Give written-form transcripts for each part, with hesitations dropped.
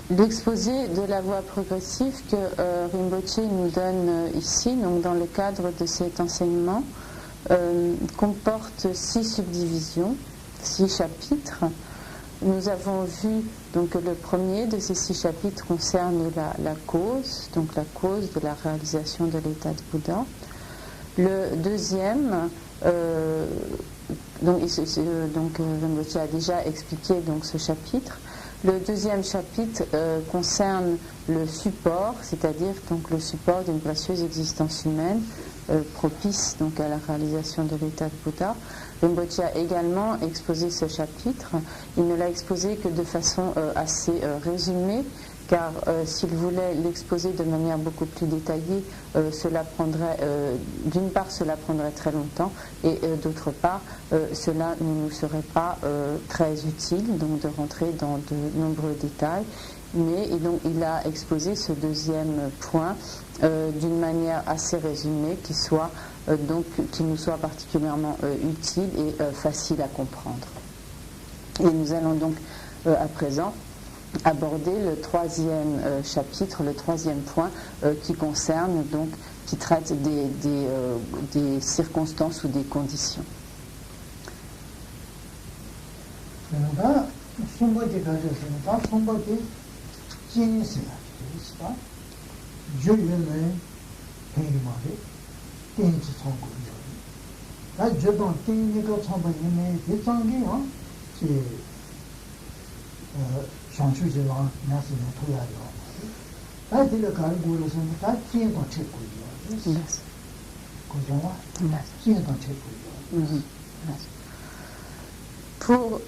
L'exposé de la voie progressive que Rinpoche nous donne ici, donc dans le cadre de cet enseignement, comporte 6 subdivisions, 6 chapitres. Nous avons vu donc que le premier de ces 6 chapitres concerne la cause, donc la cause de la réalisation de l'état de Bouddha. Le deuxième, Rinpoche a déjà expliqué donc ce chapitre. Le deuxième chapitre concerne le support, c'est-à-dire donc le support d'une précieuse existence humaine propice donc à la réalisation de l'état de Bouddha. Rinpoche a également exposé ce chapitre. Il ne l'a exposé que de façon assez résumée, car s'il voulait l'exposer de manière beaucoup plus détaillée, cela prendrait, d'une part, cela prendrait très longtemps, et d'autre part, cela ne nous serait pas très utile, donc de rentrer dans de nombreux détails. Mais donc, il a exposé ce deuxième point d'une manière assez résumée, qui nous soit particulièrement utile et facile à comprendre. Et nous allons donc à présent aborder le troisième chapitre, le troisième point qui concerne donc, qui traite des circonstances ou des conditions. Pour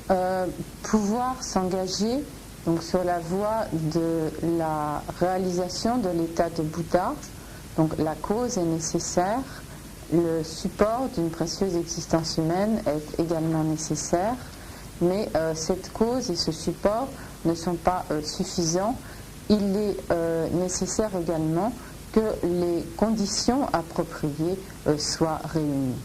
pouvoir s'engager donc sur la voie de la réalisation de l'état de Bouddha, donc la cause est nécessaire, le support d'une précieuse existence humaine est également nécessaire, mais cette cause et ce support ne sont pas suffisants. Il est nécessaire également que les conditions appropriées soient réunies.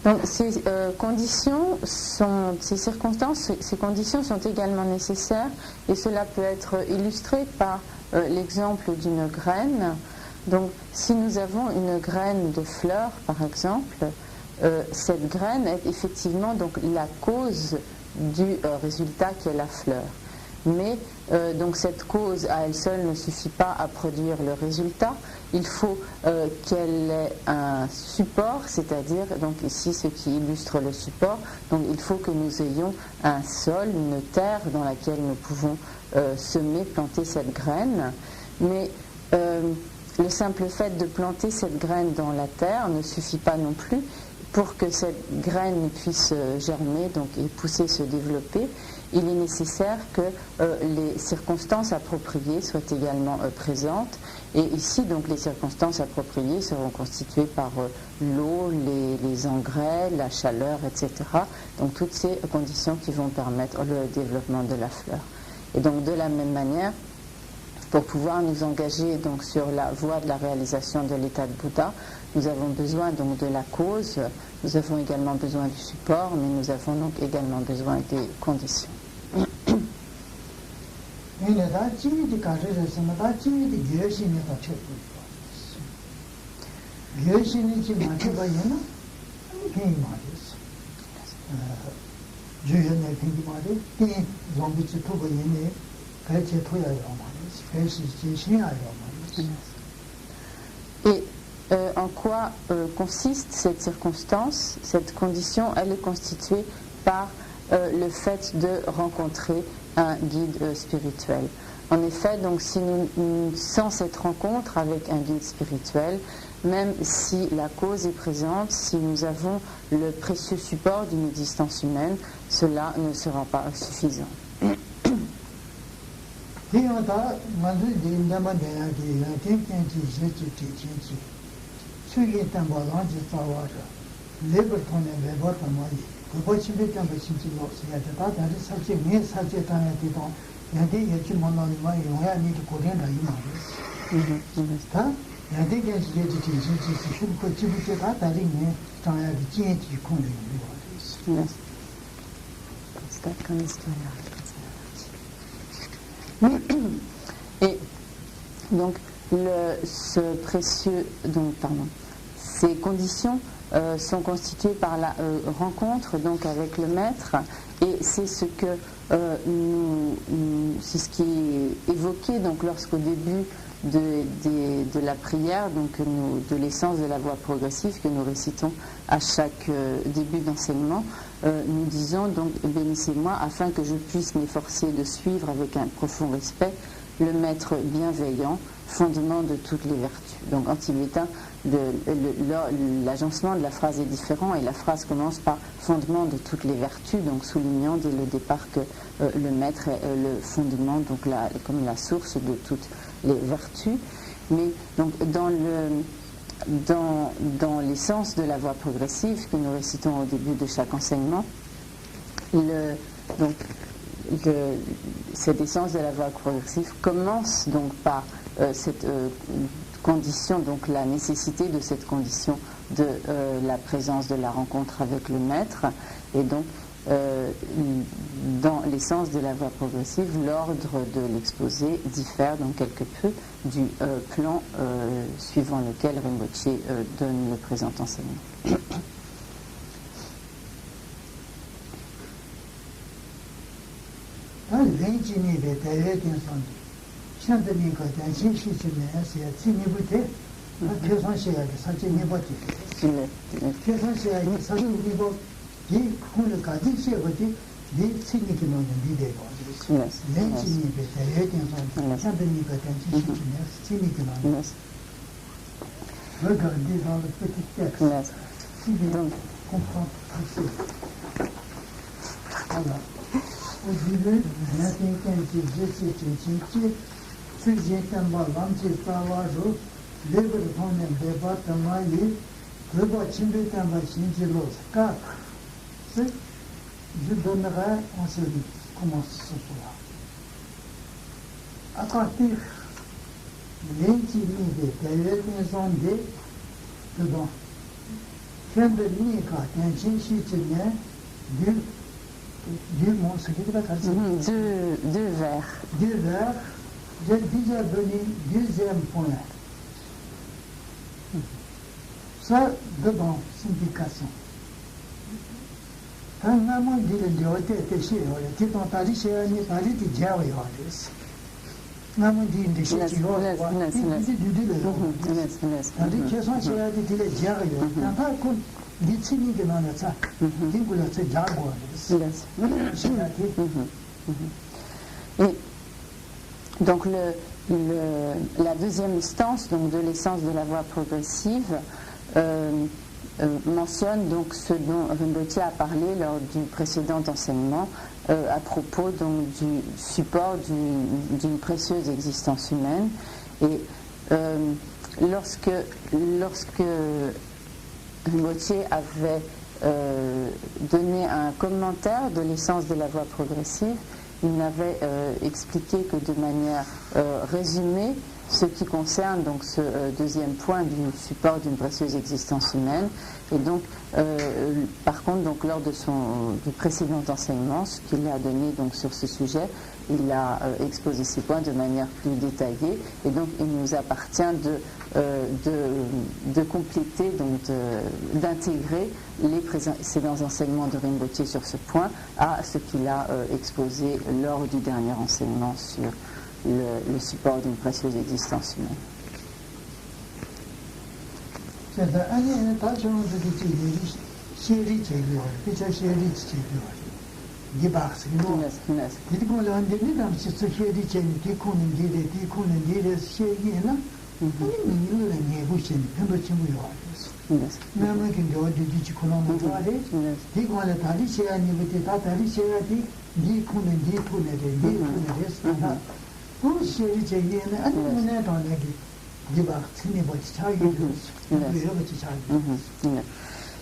Donc ces circonstances, ces conditions sont également nécessaires, et cela peut être illustré par l'exemple d'une graine. Donc si nous avons une graine de fleur par exemple, cette graine est effectivement donc la cause du résultat qui est la fleur. Mais donc cette cause à elle seule ne suffit pas à produire le résultat. Il faut qu'elle ait un support, c'est-à-dire, donc ici ce qui illustre le support, donc il faut que nous ayons un sol, une terre dans laquelle nous pouvons semer, planter cette graine. Mais le simple fait de planter cette graine dans la terre ne suffit pas non plus. Pour que cette graine puisse germer donc, et pousser, se développer, il est nécessaire que les circonstances appropriées soient également présentes. Et ici, donc, les circonstances appropriées seront constituées par l'eau, les engrais, la chaleur, etc. Donc toutes ces conditions qui vont permettre le développement de la fleur. Et donc de la même manière, pour pouvoir nous engager donc, sur la voie de la réalisation de l'état de Bouddha, nous avons besoin donc de la cause, nous avons également besoin du support, mais nous avons donc également besoin des conditions. Et en quoi consiste cette circonstance, cette condition? Elle est constituée par le fait de rencontrer un guide spirituel. En effet, donc, sans cette rencontre avec un guide spirituel, même si la cause est présente, si nous avons le précieux support d'une existence humaine, cela ne sera pas suffisant. Et donc, ces conditions sont constituées par la rencontre donc avec le maître, et c'est ce que c'est ce qui est évoqué donc lorsqu'au début de la prière, donc de l'essence de la voie progressive que nous récitons à chaque début d'enseignement, nous disons donc bénissez-moi afin que je puisse m'efforcer de suivre avec un profond respect le maître bienveillant, fondement de toutes les vertus. Donc en tibétain, l'agencement de la phrase est différent, et la phrase commence par fondement de toutes les vertus, donc soulignant dès le départ que le maître est le fondement, donc comme la source de toutes les vertus. Mais donc dans l'essence de la voie progressive que nous récitons au début de chaque enseignement, cette essence de la voie progressive commence donc par cette condition, donc la nécessité de cette condition de la présence de la rencontre avec le maître. Et donc dans l'essence de la voie progressive, l'ordre de l'exposé diffère donc quelque peu du plan suivant lequel Rinpoché donne le présent enseignement. Regardez dans le petit texte. Si vous comprenez assez. Voilà. Au début, je donnerai enseignement comment ce sera. À partir de l'intimité, de la dedans, fin de l'unique, deux vers. Deux vers, j'ai déjà donné deuxième point. Ça, dedans, signification. Quand maman dit le diode était chez eux, tu t'en as dit chez eux, tu as dit que Dieu est maman dit une chez eux, tu dis du dieu. Tandis que son chez eux, tu dis le Dieu est là. Quand on dit que c'est dans le sac, tu dis que c'est Jaguar. Et donc la deuxième instance donc, de l'essence de la voie progressive mentionne donc ce dont Rinpoché a parlé lors du précédent enseignement à propos donc, du support d'une précieuse existence humaine. Et lorsque Rinpoché avait donné un commentaire de l'essence de la voie progressive, il n'avait expliqué que de manière résumée ce qui concerne donc ce deuxième point du support d'une précieuse existence humaine. Et donc, par contre, donc, lors de du précédent enseignement, ce qu'il a donné donc, sur ce sujet, il a exposé ces points de manière plus détaillée. Et donc, il nous appartient de compléter, d'intégrer les précédents enseignements de Rinpoché sur ce point à ce qu'il a exposé lors du dernier enseignement sur le support d'une précieuse existence humaine.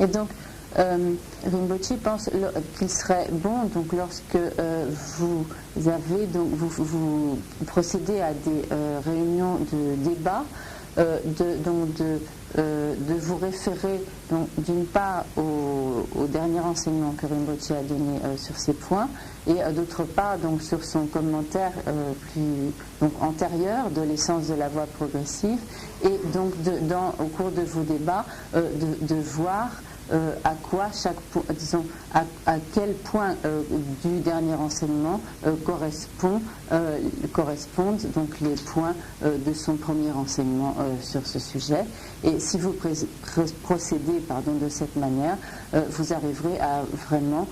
Et donc, Rinpoché pense qu'il serait bon, donc, lorsque vous procédez à des réunions de débat, de vous référer d'une part au dernier enseignement que Rinpoché a donné sur ces points, et d'autre part donc, sur son commentaire antérieur de l'essence de la voie progressive, et donc au cours de vos débats de voir à quoi à quel point du dernier enseignement correspondent donc les points de son premier enseignement sur ce sujet. Et si vous procédez de cette manière, vous arriverez à vraiment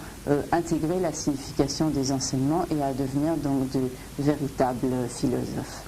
intégrer la signification des enseignements et à devenir donc de véritables philosophes.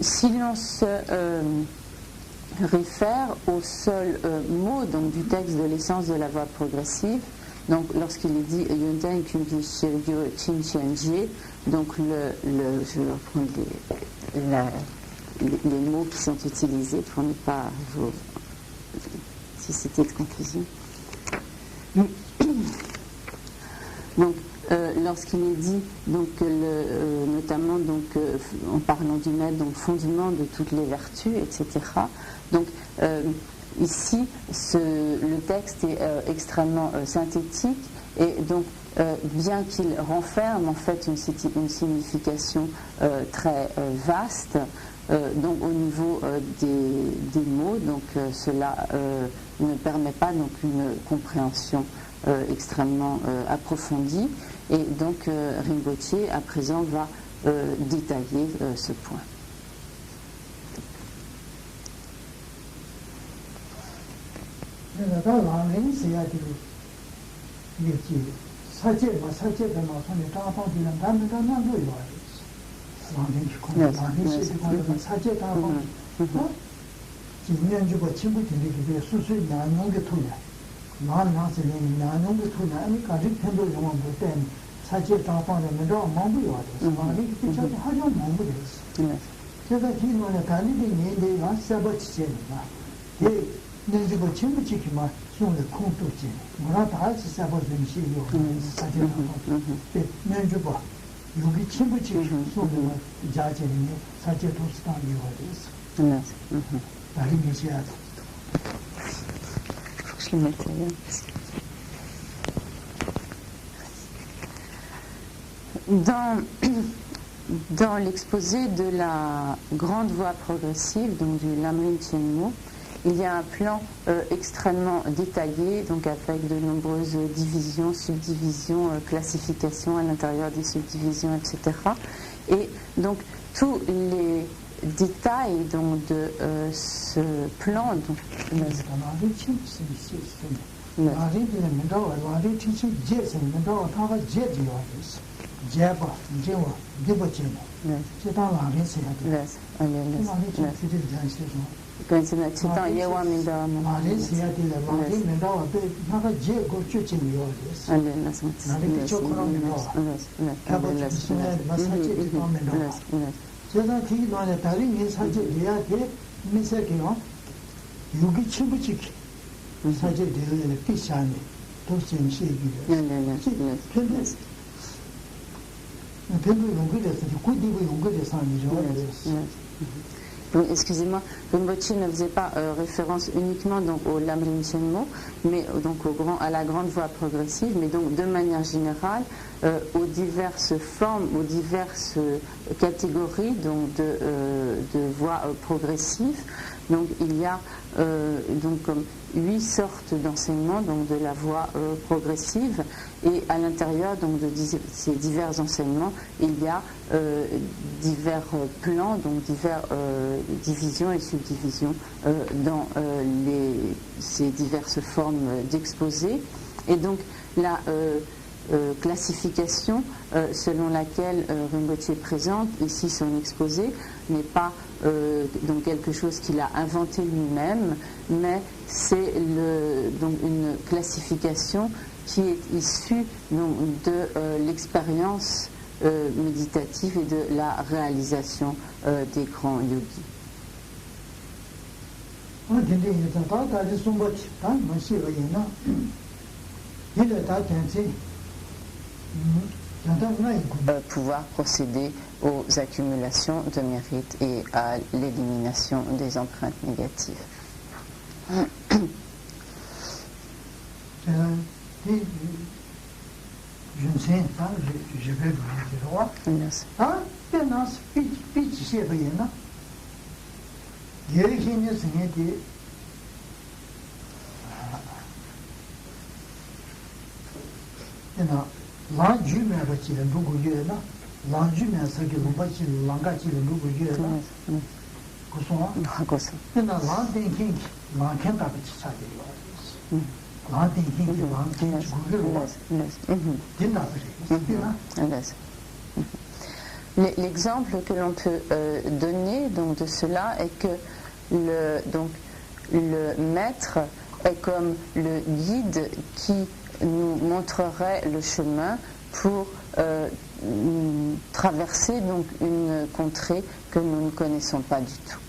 Si l'on se réfère au seul mot donc, du texte de l'essence de la voie progressive, donc lorsqu'il est dit Yunten Kunpi Shirgyo Chinchenje, donc je vais reprendre les mots qui sont utilisés pour ne pas vous citer de conclusion. Donc, lorsqu'il est dit, donc, notamment donc, en parlant du maître, donc fondement de toutes les vertus, etc. Donc, ici, le texte est extrêmement synthétique et donc, bien qu'il renferme en fait une signification très vaste, donc au niveau des mots, donc cela ne permet pas donc une compréhension extrêmement approfondie, et donc Rinpoché à présent va détailler ce point. Dans l'exposé de la grande voie progressive, donc du Lamrim Chenmo, il y a un plan extrêmement détaillé, donc avec de nombreuses divisions, subdivisions, classifications à l'intérieur des subdivisions, etc. Et donc tous les détails donc, de ce plan. Donc, Lari de Mendoa, Lari teaching jets and Mendoa, Tava jet yours. Jabba, Jewa, Dibocino. Chetan Lari said, yes, I mean, yes. Chetan Yewa Minda. Lari said, Lari Mendoa, Tava jet go churching yours. And then Lari Chocolate Mendoa. Cabot, Massachusetts, Mendoa. 제가 기도하는 다른 예사제 예약에 미세게요. 여기 치부치 사제 되는 피샤니 도시는 시기를. 네네네. 근데 용기에서 꾸디고 용기에서 하죠. Donc, excusez-moi, Rinpoche ne faisait pas référence uniquement donc, au Lamrim Shenmo, mais donc à la grande voie progressive, mais donc de manière générale aux diverses formes, aux diverses catégories donc, de voies progressives. Donc il y a donc comme 8 sortes d'enseignements donc de la voie progressive, et à l'intérieur donc de ces divers enseignements il y a divers plans, donc diverses divisions et subdivisions dans ces diverses formes d'exposés. Et donc la classification selon laquelle Rinpoche présente ici son exposé n'est pas donc quelque chose qu'il a inventé lui-même, mais c'est donc une classification qui est issue donc, de l'expérience méditative et de la réalisation des grands yogis. Pouvoir procéder aux accumulations de mérite et à l'élimination des empreintes négatives. Je ne sais pas, je vais vous dire le roi. Ah, bien, pitch, c'est rien. Il y a une signature. L'anju mais avec le logo yéna, l'anju mais avec le logo yéna, l'angage le logo yéna. Cosa? Et na l'anting, l'anting a petit ça de l'autre. L'exemple que l'on peut donner donc, de cela est que le maître est comme le guide qui nous montrerait le chemin pour traverser donc, une contrée que nous ne connaissons pas du tout.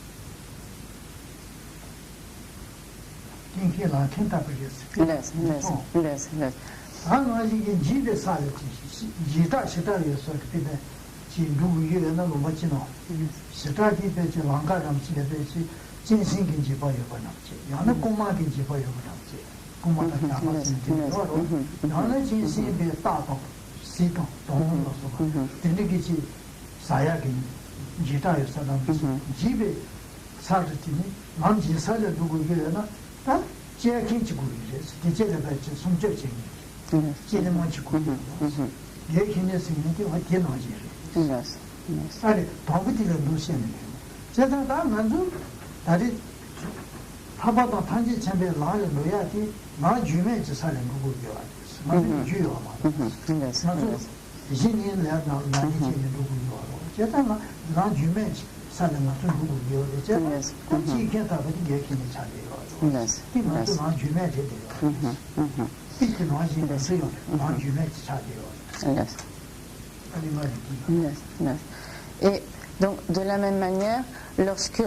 Et donc, de la même manière, lorsque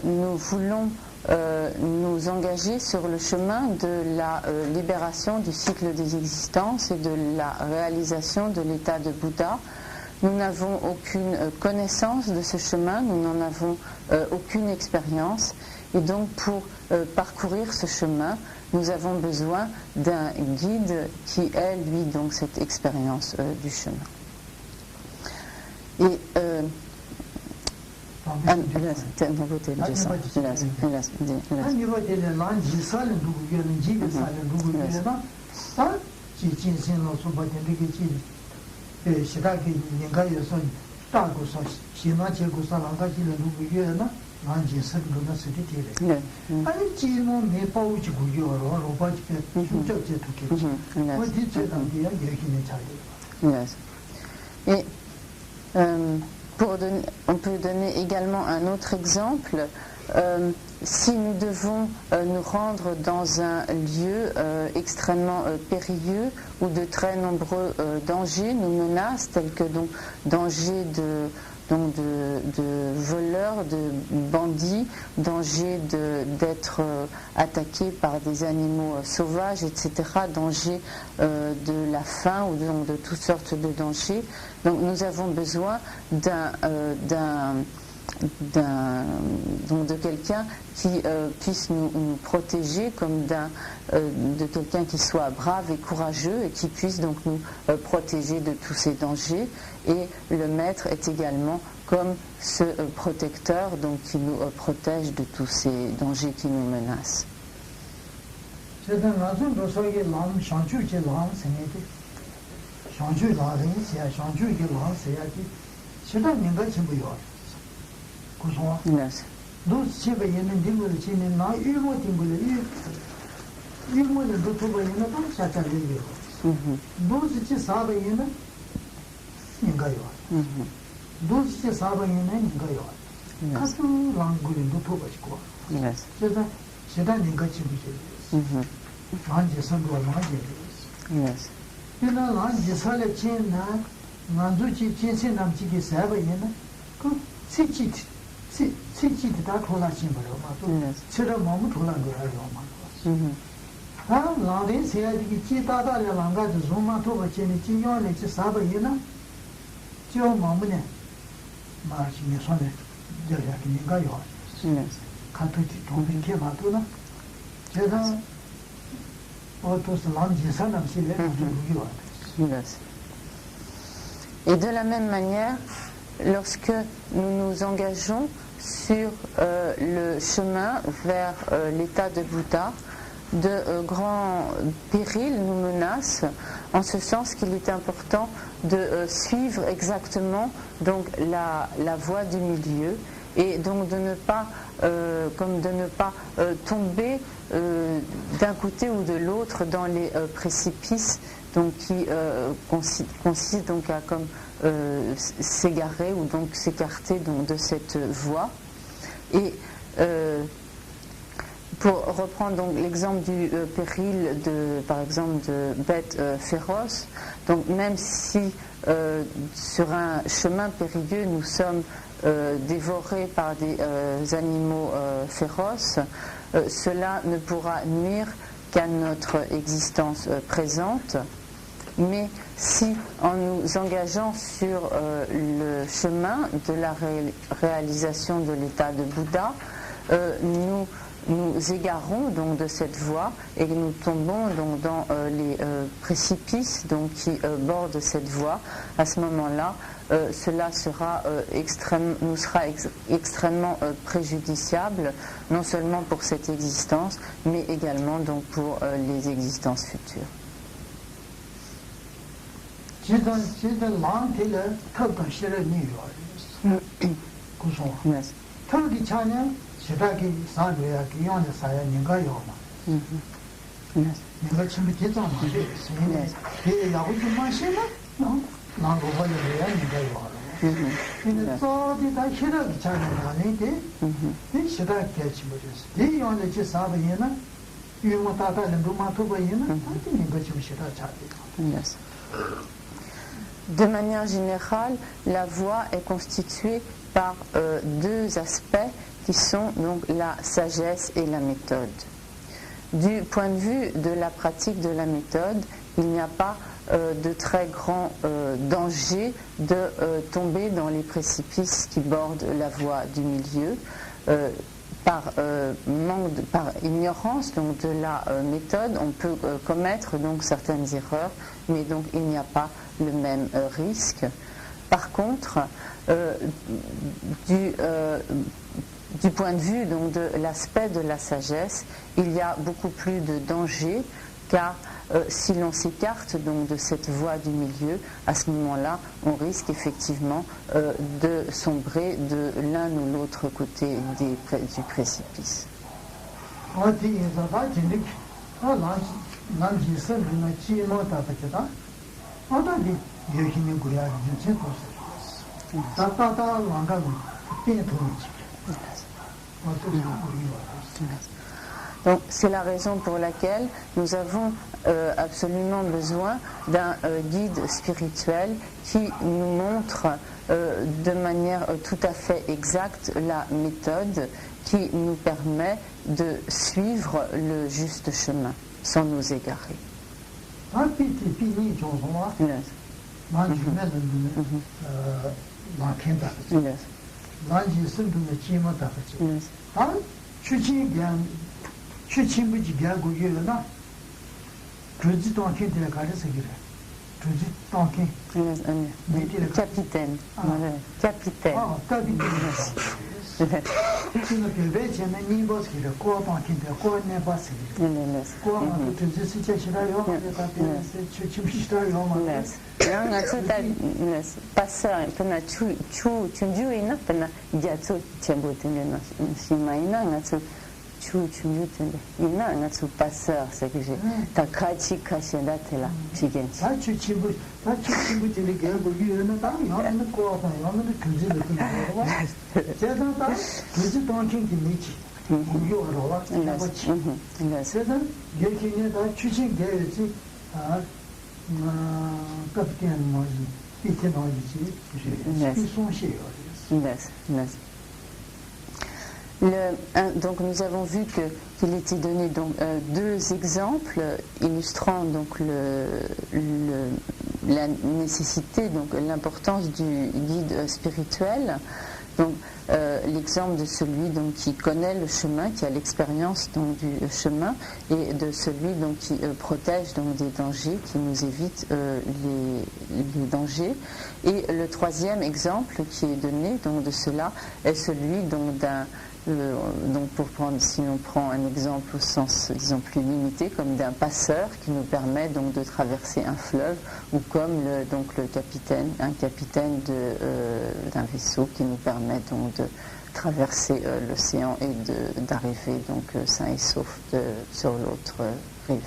nous voulons nous engager sur le chemin de la libération du cycle des existences et de la réalisation de l'état de Bouddha, nous n'avons aucune connaissance de ce chemin, nous n'en avons aucune expérience, et donc pour parcourir ce chemin, nous avons besoin d'un guide qui ait, lui, donc cette expérience du chemin. Et Et on peut donner également un autre exemple. Si nous devons nous rendre dans un lieu extrêmement périlleux où de très nombreux dangers nous menacent, tels que donc danger de voleurs, de bandits, danger d'être attaqué par des animaux sauvages, etc., danger de la faim ou donc de toutes sortes de dangers. Donc nous avons besoin donc de quelqu'un qui puisse nous protéger, comme de quelqu'un qui soit brave et courageux et qui puisse donc nous protéger de tous ces dangers. Et le maître est également comme ce protecteur donc qui nous protège de tous ces dangers qui nous menacent. Yes. Et de la même manière, lorsque nous nous engageons sur le chemin vers l'état de Bouddha, de grands périls nous menacent, en ce sens qu'il est important de suivre exactement donc la voie du milieu et donc de ne pas tomber d'un côté ou de l'autre dans les précipices donc qui consistent donc à comme s'égarer ou donc s'écarter donc de cette voie. Et pour reprendre donc l'exemple du péril par exemple de bêtes féroces, donc même si sur un chemin périlleux nous sommes dévorés par des animaux féroces, cela ne pourra nuire qu'à notre existence présente. Mais si en nous engageant sur le chemin de la réalisation de l'état de Bouddha, nous égarons donc de cette voie et nous tombons donc dans les précipices donc qui bordent cette voie, à ce moment-là, cela nous sera extrêmement préjudiciable, non seulement pour cette existence, mais également donc pour les existences futures. Yes. Yes. De manière générale, la voie est constituée par deux aspects qui sont donc la sagesse et la méthode. Du point de vue de la pratique de la méthode, il n'y a pas de très grand danger de tomber dans les précipices qui bordent la voie du milieu. Par ignorance donc de la méthode, on peut commettre donc certaines erreurs, mais donc il n'y a pas le même risque. Par contre, du point de vue donc de l'aspect de la sagesse, il y a beaucoup plus de danger car si l'on s'écarte donc de cette voie du milieu, à ce moment-là, on risque effectivement de sombrer de l'un ou l'autre côté du précipice. Donc c'est la raison pour laquelle nous avons absolument besoin d'un guide spirituel qui nous montre de manière tout à fait exacte la méthode qui nous permet de suivre le juste chemin sans nous égarer. Capitaine. Capitaine. Passeur, c'est que j'ai ta kachi kashenda tela chigenchi. Donc nous avons vu qu'il était donné donc, deux exemples illustrant donc la nécessité, donc l'importance du guide spirituel. Donc l'exemple de celui donc, qui connaît le chemin, qui a l'expérience donc, du chemin, et de celui donc, qui protège donc, des dangers, qui nous évite les dangers. Et le troisième exemple qui est donné donc, de cela est celui donc, d'un donc pour prendre, si on prend un exemple au sens disons plus limité, comme d'un passeur qui nous permet donc de traverser un fleuve, ou comme un capitaine d'un vaisseau qui nous permet donc de traverser l'océan et d'arriver donc sain et sauf sur l'autre rive.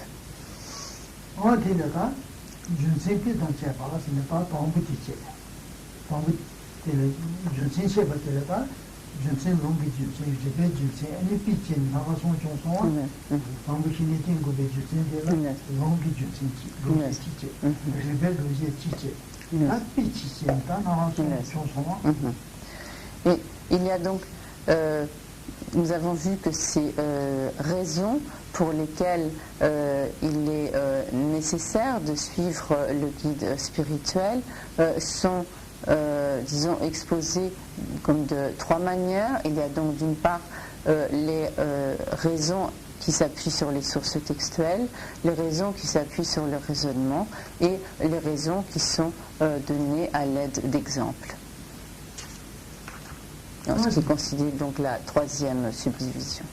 Et il y a donc, nous avons vu que ces raisons pour lesquelles il est nécessaire de suivre le guide spirituel sont disons exposées comme de trois manières. Il y a donc d'une part les raisons qui s'appuient sur les sources textuelles, les raisons qui s'appuient sur le raisonnement et les raisons qui sont données à l'aide d'exemples. Ce qui constitue donc la troisième subdivision.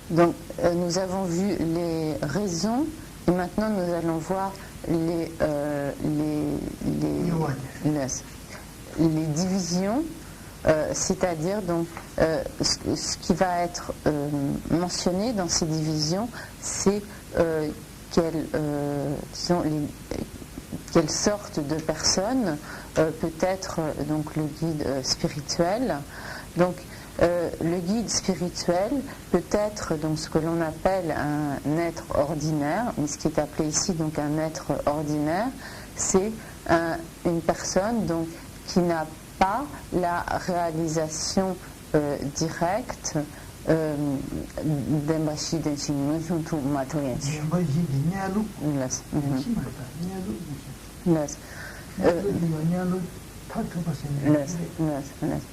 Donc nous avons vu les raisons et maintenant nous allons voir les divisions, c'est-à-dire donc ce qui va être mentionné dans ces divisions, c'est quelle sorte de personne peut être donc le guide spirituel. Donc le guide spirituel peut être donc ce que l'on appelle un être ordinaire, mais ce qui est appelé ici donc un être ordinaire, c'est une personne donc qui n'a pas la réalisation directe d'Embashi Denshin Nuntu Matoyenshi.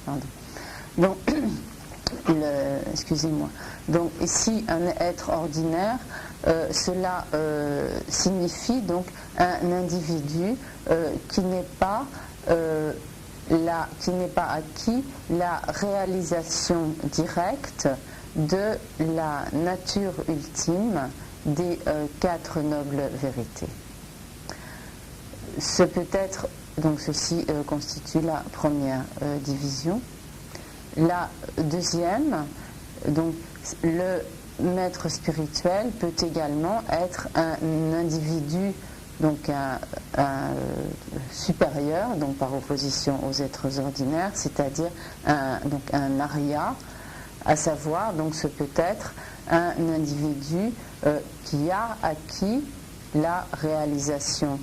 Pardon. Donc, excusez-moi. Donc ici, un être ordinaire, cela signifie donc un individu qui n'est pas acquis la réalisation directe de la nature ultime des quatre nobles vérités. Ce peut être, donc ceci constitue la première division. La deuxième, donc le maître spirituel peut également être un individu, donc un supérieur, donc par opposition aux êtres ordinaires, c'est-à-dire donc un arya, à savoir, donc ce peut être un individu qui a acquis la réalisation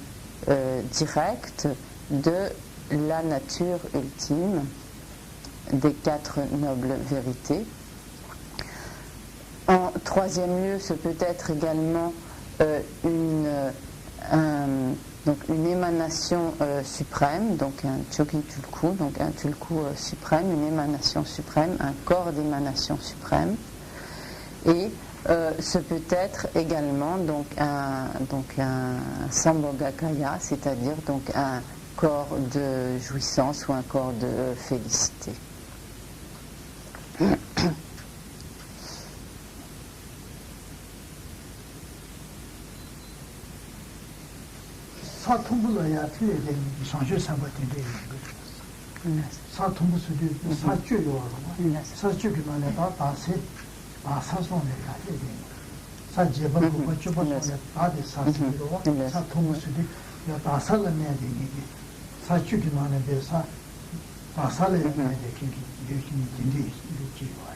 directe de la nature ultime des quatre nobles vérités. En troisième lieu, ce peut être également une émanation suprême, donc un Choki Tulku, donc un Tulku suprême, une émanation suprême, un corps d'émanation suprême. Et ce peut être également donc un Sambhogakaya, c'est-à-dire donc un corps de jouissance ou un corps de félicité. 사통부로야 틀려야 되는 상주 삼바인데 사통부수도 사주요 사주기만 다 다세 사손에 가야 돼 사제번 거 주번에 다들 사주로 사통부수도 야 다살을 내야 되는 게 사주기만 해서 다살을 내야 되는 게 열심히 진짜 이렇게 와요.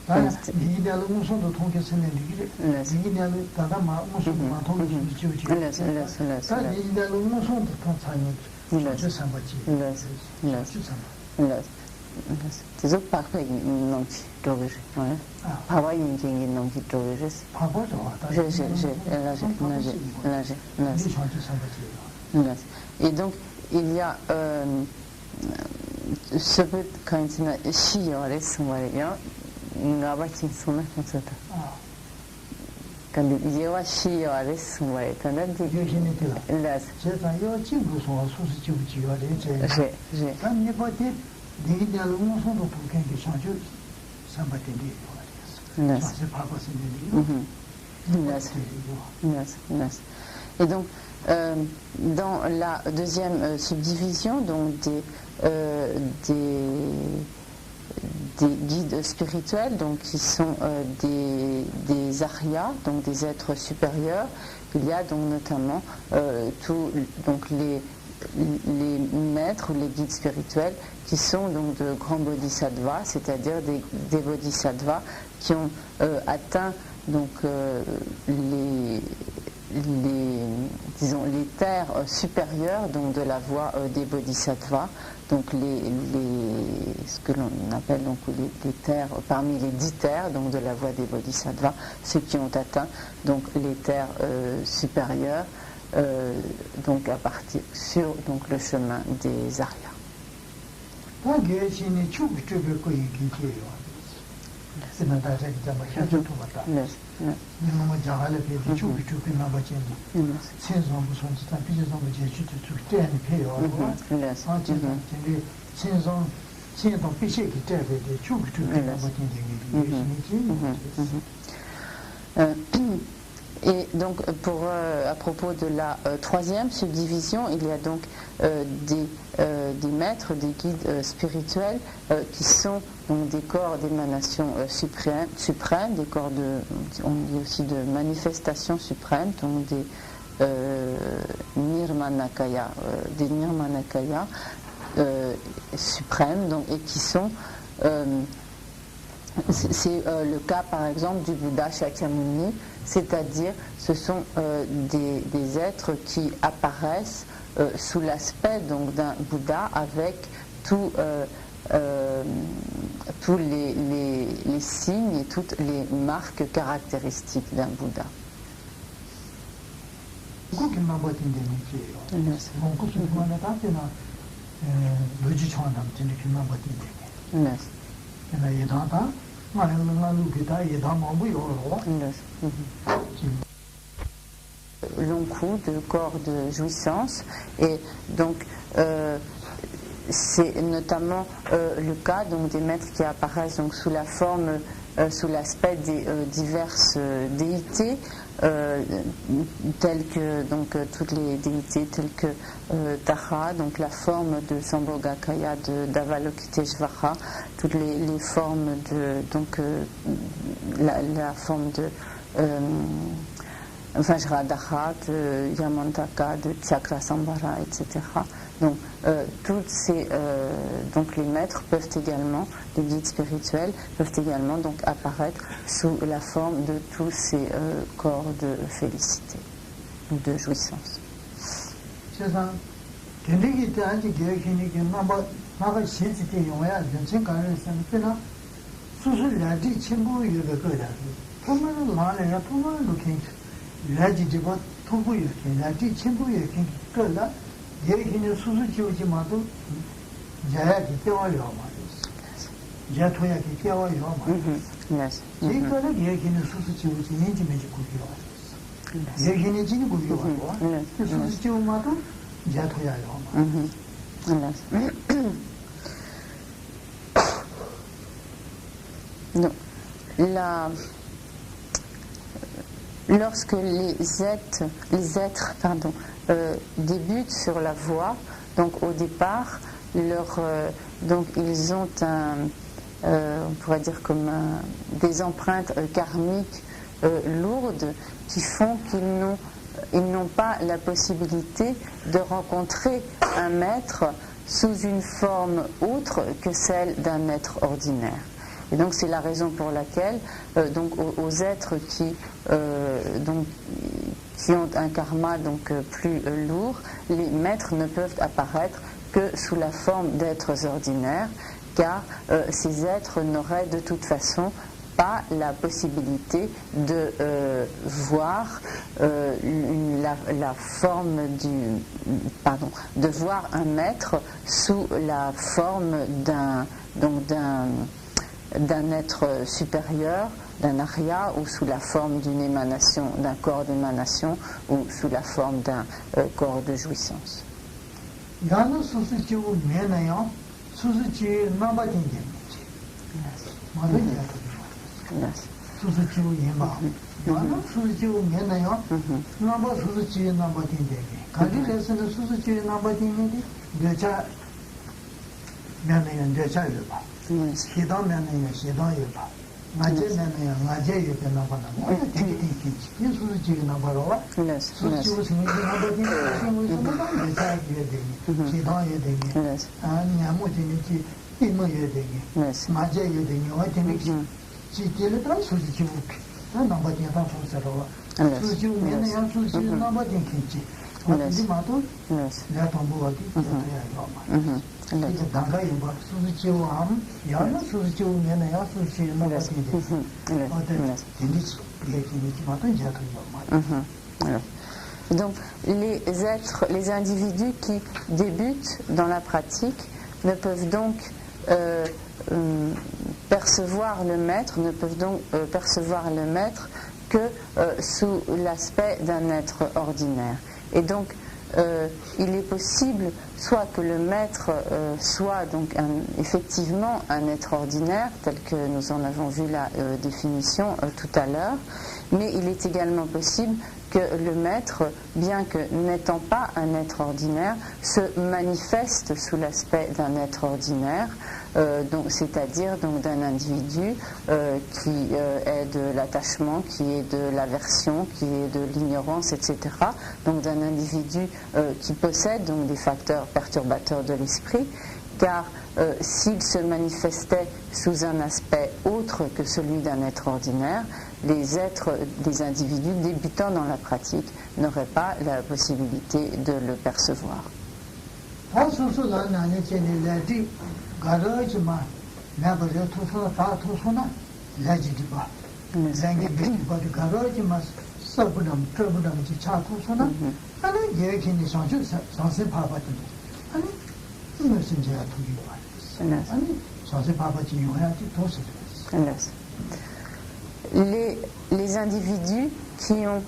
이ideal은 무슨도 통계선에 이게 이ideal은 다다 무슨 통계선 지우지. 다 이ideal은 무슨도 통상이 저 삼바지. Des autres parfaits non qui doivent Hawaï qui non qui doivent et donc il y a ce peut quand il y a chiores ngabachin sona kansata quand il y a chiores ouais quand il las 제가 요 친구서 소수 지우지요 이제 아니 뭐지 이ideal 무슨도 통계게 상주 삼바인데 이거야. 사실 바꿔서는 Et donc, dans la deuxième subdivision, donc des guides spirituels, donc qui sont des aryas, donc des êtres supérieurs, il y a donc notamment donc les maîtres ou les guides spirituels qui sont donc de grands bodhisattvas, c'est-à-dire des bodhisattvas qui ont atteint donc les terres supérieures donc de la voie des bodhisattvas, donc ce que l'on appelle donc les terres parmi les 10 terres donc de la voie des bodhisattvas, ceux qui ont atteint donc les terres supérieures donc à partir sur donc le chemin des aryas. Et donc, à propos de la troisième subdivision, il y a donc des maîtres, des guides spirituels qui sont donc des corps d'émanation suprême, des corps on dit aussi de manifestation suprême, donc des nirmanakaya, suprêmes, donc, et qui sont c'est le cas par exemple du Bouddha Shakyamuni, c'est-à-dire ce sont des êtres qui apparaissent sous l'aspect donc d'un Bouddha avec tous les signes et toutes les marques caractéristiques d'un Bouddha. Long cou de corps de jouissance, et donc c'est notamment le cas donc des maîtres qui apparaissent donc sous la forme, sous l'aspect des diverses déités, telles que donc toutes les déités telles que Tara, donc la forme de Sambhogakaya d'Avalokiteshvara, toutes les formes de donc la forme de Vajradhara, de Yamantaka, de Chakrasambhara, etc. Donc, toutes ces, donc les maîtres peuvent également, les guides spirituels peuvent également donc apparaître sous la forme de tous ces corps de félicité ou de jouissance. 예기는 수수 지우지 마도 자야기 깨워요 말이지. 자토야기 깨워요 말이지. 이거는 예기는 수수 지우지 인지면지 구비요. 예기는 지니 구비요. 수수 지우마도 자토야요 말이지. Lorsque les êtres débutent sur la voie, donc au départ, donc ils ont on pourrait dire comme des empreintes karmiques lourdes qui font qu'ils n'ont pas la possibilité de rencontrer un maître sous une forme autre que celle d'un être ordinaire. Et donc c'est la raison pour laquelle donc aux êtres qui ont un karma donc plus lourd, les maîtres ne peuvent apparaître que sous la forme d'êtres ordinaires, car ces êtres n'auraient de toute façon pas la possibilité de voir la forme de voir un maître sous la forme d'un être supérieur, d'un arya, ou sous la forme d'une émanation, d'un corps d'émanation, ou sous la forme d'un corps de jouissance. Donc les individus qui débutent dans la pratique ne peuvent donc percevoir le maître, que sous l'aspect d'un être ordinaire. Et donc il est possible soit que le maître soit donc effectivement un être ordinaire, tel que nous en avons vu la définition tout à l'heure, mais il est également possible que le maître, bien que n'étant pas un être ordinaire, se manifeste sous l'aspect d'un être ordinaire, c'est-à-dire d'un individu qui est de l'attachement, qui est de l'aversion, qui est de l'ignorance, etc. Donc d'un individu qui possède donc des facteurs perturbateurs de l'esprit, car s'il se manifestait sous un aspect autre que celui d'un être ordinaire, les individus débutants dans la pratique n'auraient pas la possibilité de le percevoir. Les individus qui ont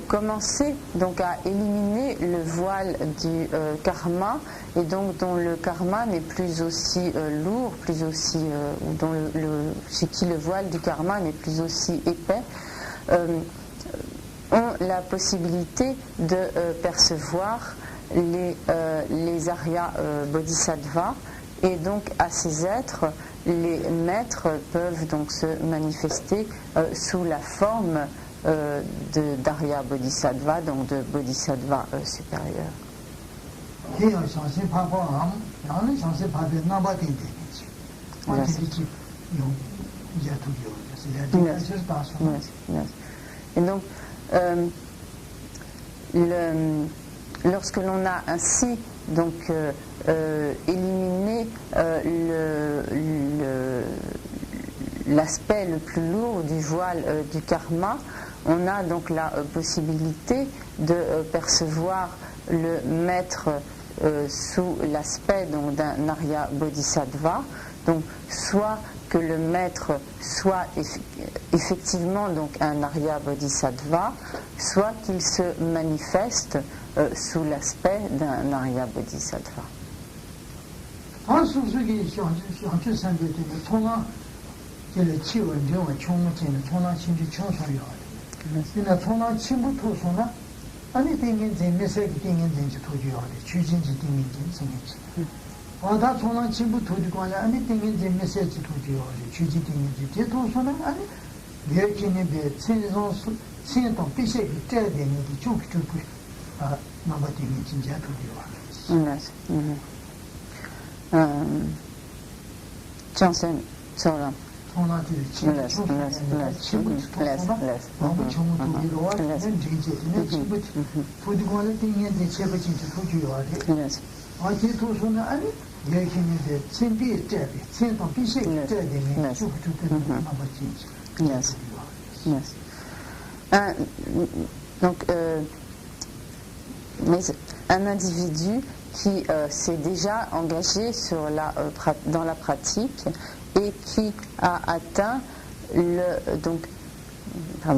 commencé donc à éliminer le voile du karma et donc dont le karma n'est plus aussi lourd, plus aussi chez qui le voile du karma n'est plus aussi épais, ont la possibilité de percevoir les Arya Bodhisattvas, et donc à ces êtres les maîtres peuvent donc se manifester sous la forme d'Arya Bodhisattva, donc de Bodhisattva supérieur. Et donc lorsque l'on a ainsi donc éliminé l'aspect le plus lourd du voile du karma, on a donc la possibilité de percevoir le maître sous l'aspect d'un Arya Bodhisattva, donc soit que le maître soit effectivement donc un Arya Bodhisattva, soit qu'il se manifeste sous l'aspect d'un Arya Bodhisattva. Johnson, Solam. Donc, mais un individu qui s'est déjà engagé dans la pratique et qui a atteint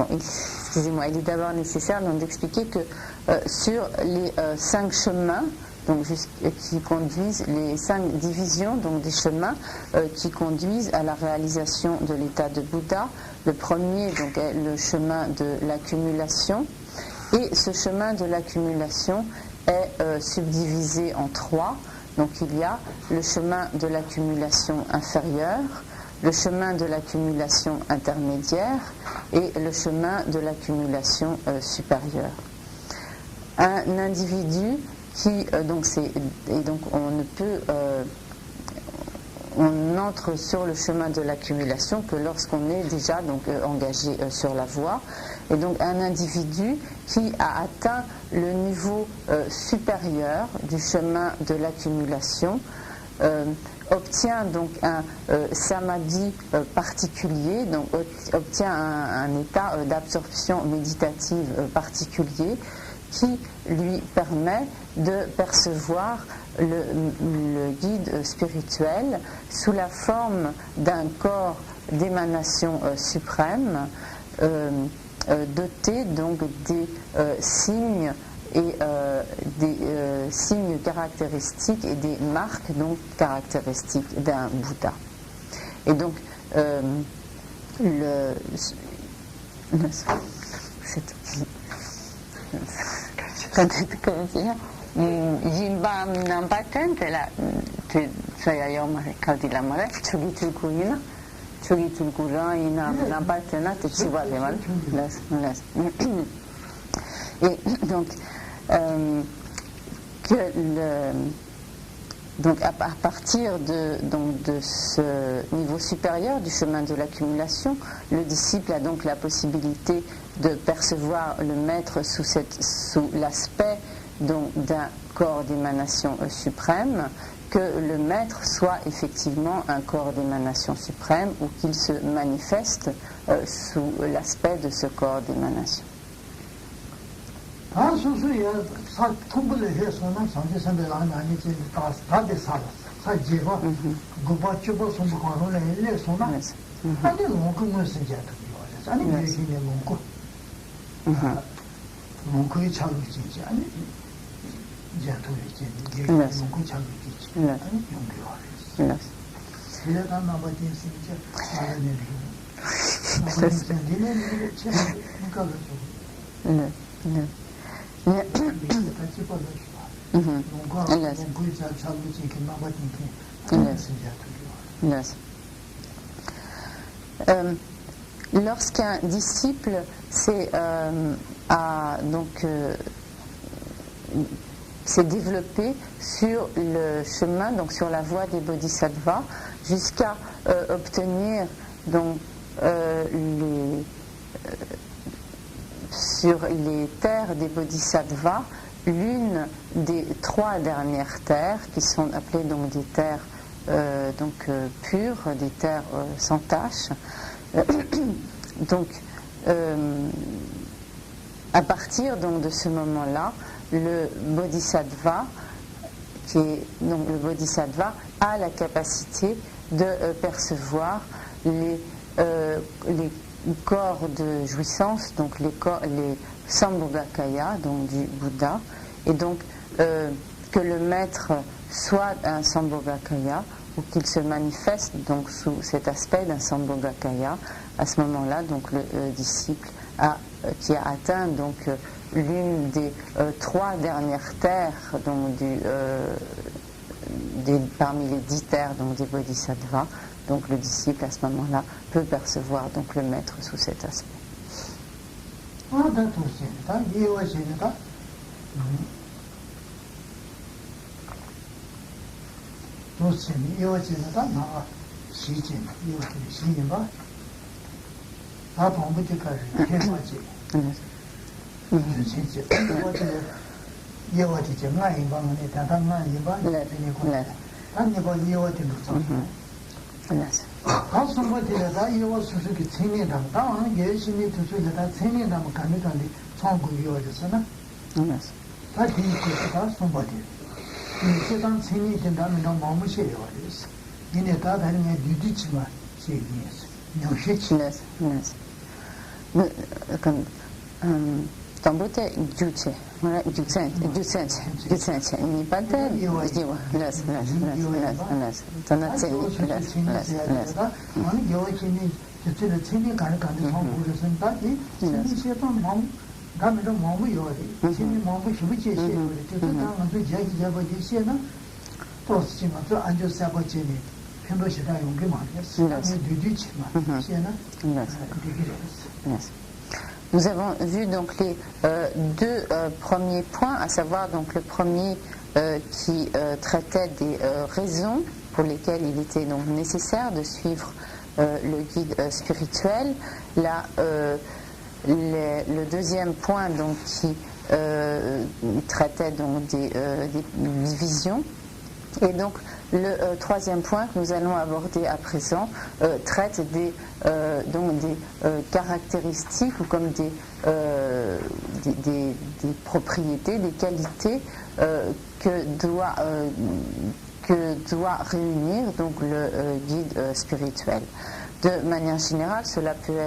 excusez-moi, il est d'abord nécessaire d'expliquer que sur les 5 chemins, donc qui conduisent, les 5 divisions donc des chemins qui conduisent à la réalisation de l'état de Bouddha, le premier donc est le chemin de l'accumulation, et ce chemin de l'accumulation est subdivisé en 3. Donc il y a le chemin de l'accumulation inférieure, le chemin de l'accumulation intermédiaire et le chemin de l'accumulation supérieure. Un individu qui on entre sur le chemin de l'accumulation que lorsqu'on est déjà engagé sur la voie. Et donc un individu qui a atteint le niveau supérieur du chemin de l'accumulation obtient donc un samadhi particulier, donc obtient un état d'absorption méditative particulier qui lui permet de percevoir le guide spirituel sous la forme d'un corps d'émanation suprême doté donc des signes et des signes caractéristiques et des marques donc caractéristiques d'un Bouddha. Et donc Jimba Nampaten, Sayayoma, Kaldilamare, Chugitulkuina, Chugitulkuraina, Nampatena, Techivademan. Et donc, donc à partir de ce niveau supérieur du chemin de l'accumulation, le disciple a donc la possibilité de percevoir le maître sous l'aspect d'un corps d'émanation suprême, que le maître soit effectivement un corps d'émanation suprême ou qu'il se manifeste sous l'aspect de ce corps d'émanation. Lorsqu'un disciple s'est développé sur le chemin, donc sur la voie des bodhisattvas, jusqu'à obtenir donc sur les terres des bodhisattvas l'une des 3 dernières terres qui sont appelées donc des terres pures, des terres sans tache. Donc à partir donc de ce moment-là, le bodhisattva a la capacité de percevoir les corps de jouissance, donc les Sambhogakaya, donc du Bouddha, et donc que le maître soit un Sambhogakaya ou qu'il se manifeste donc sous cet aspect d'un Sambhogakaya. À ce moment-là, donc le disciple qui a atteint donc l'une des 3 dernières terres donc parmi les 10 terres donc des bodhisattvas, donc le disciple à ce moment-là peut percevoir donc le maître sous cet aspect. Tambote juche, juche, ni pante, jiwa, las, tanatse, Nous avons vu donc les 2 premiers points, à savoir donc le premier qui traitait des raisons pour lesquelles il était donc nécessaire de suivre le guide spirituel. Le deuxième point donc qui traitait donc des divisions. Et donc le troisième point que nous allons aborder à présent traite des caractéristiques ou comme des propriétés, des qualités que doit réunir donc le guide spirituel. De manière générale, cela peut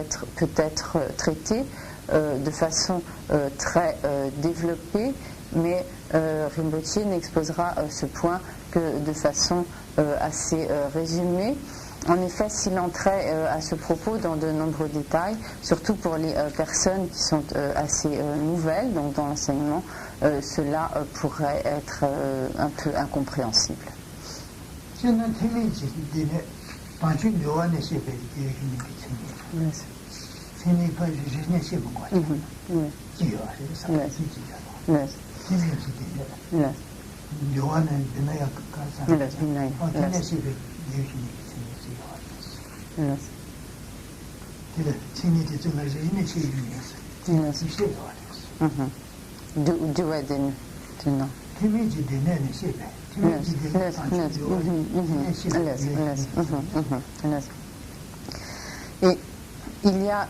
être traité de façon très développée, mais Rinpoche n'exposera ce point que de façon assez résumée. En effet, s'il entrait à ce propos dans de nombreux détails, surtout pour les personnes qui sont assez nouvelles donc dans l'enseignement, cela pourrait être un peu incompréhensible. Et il y a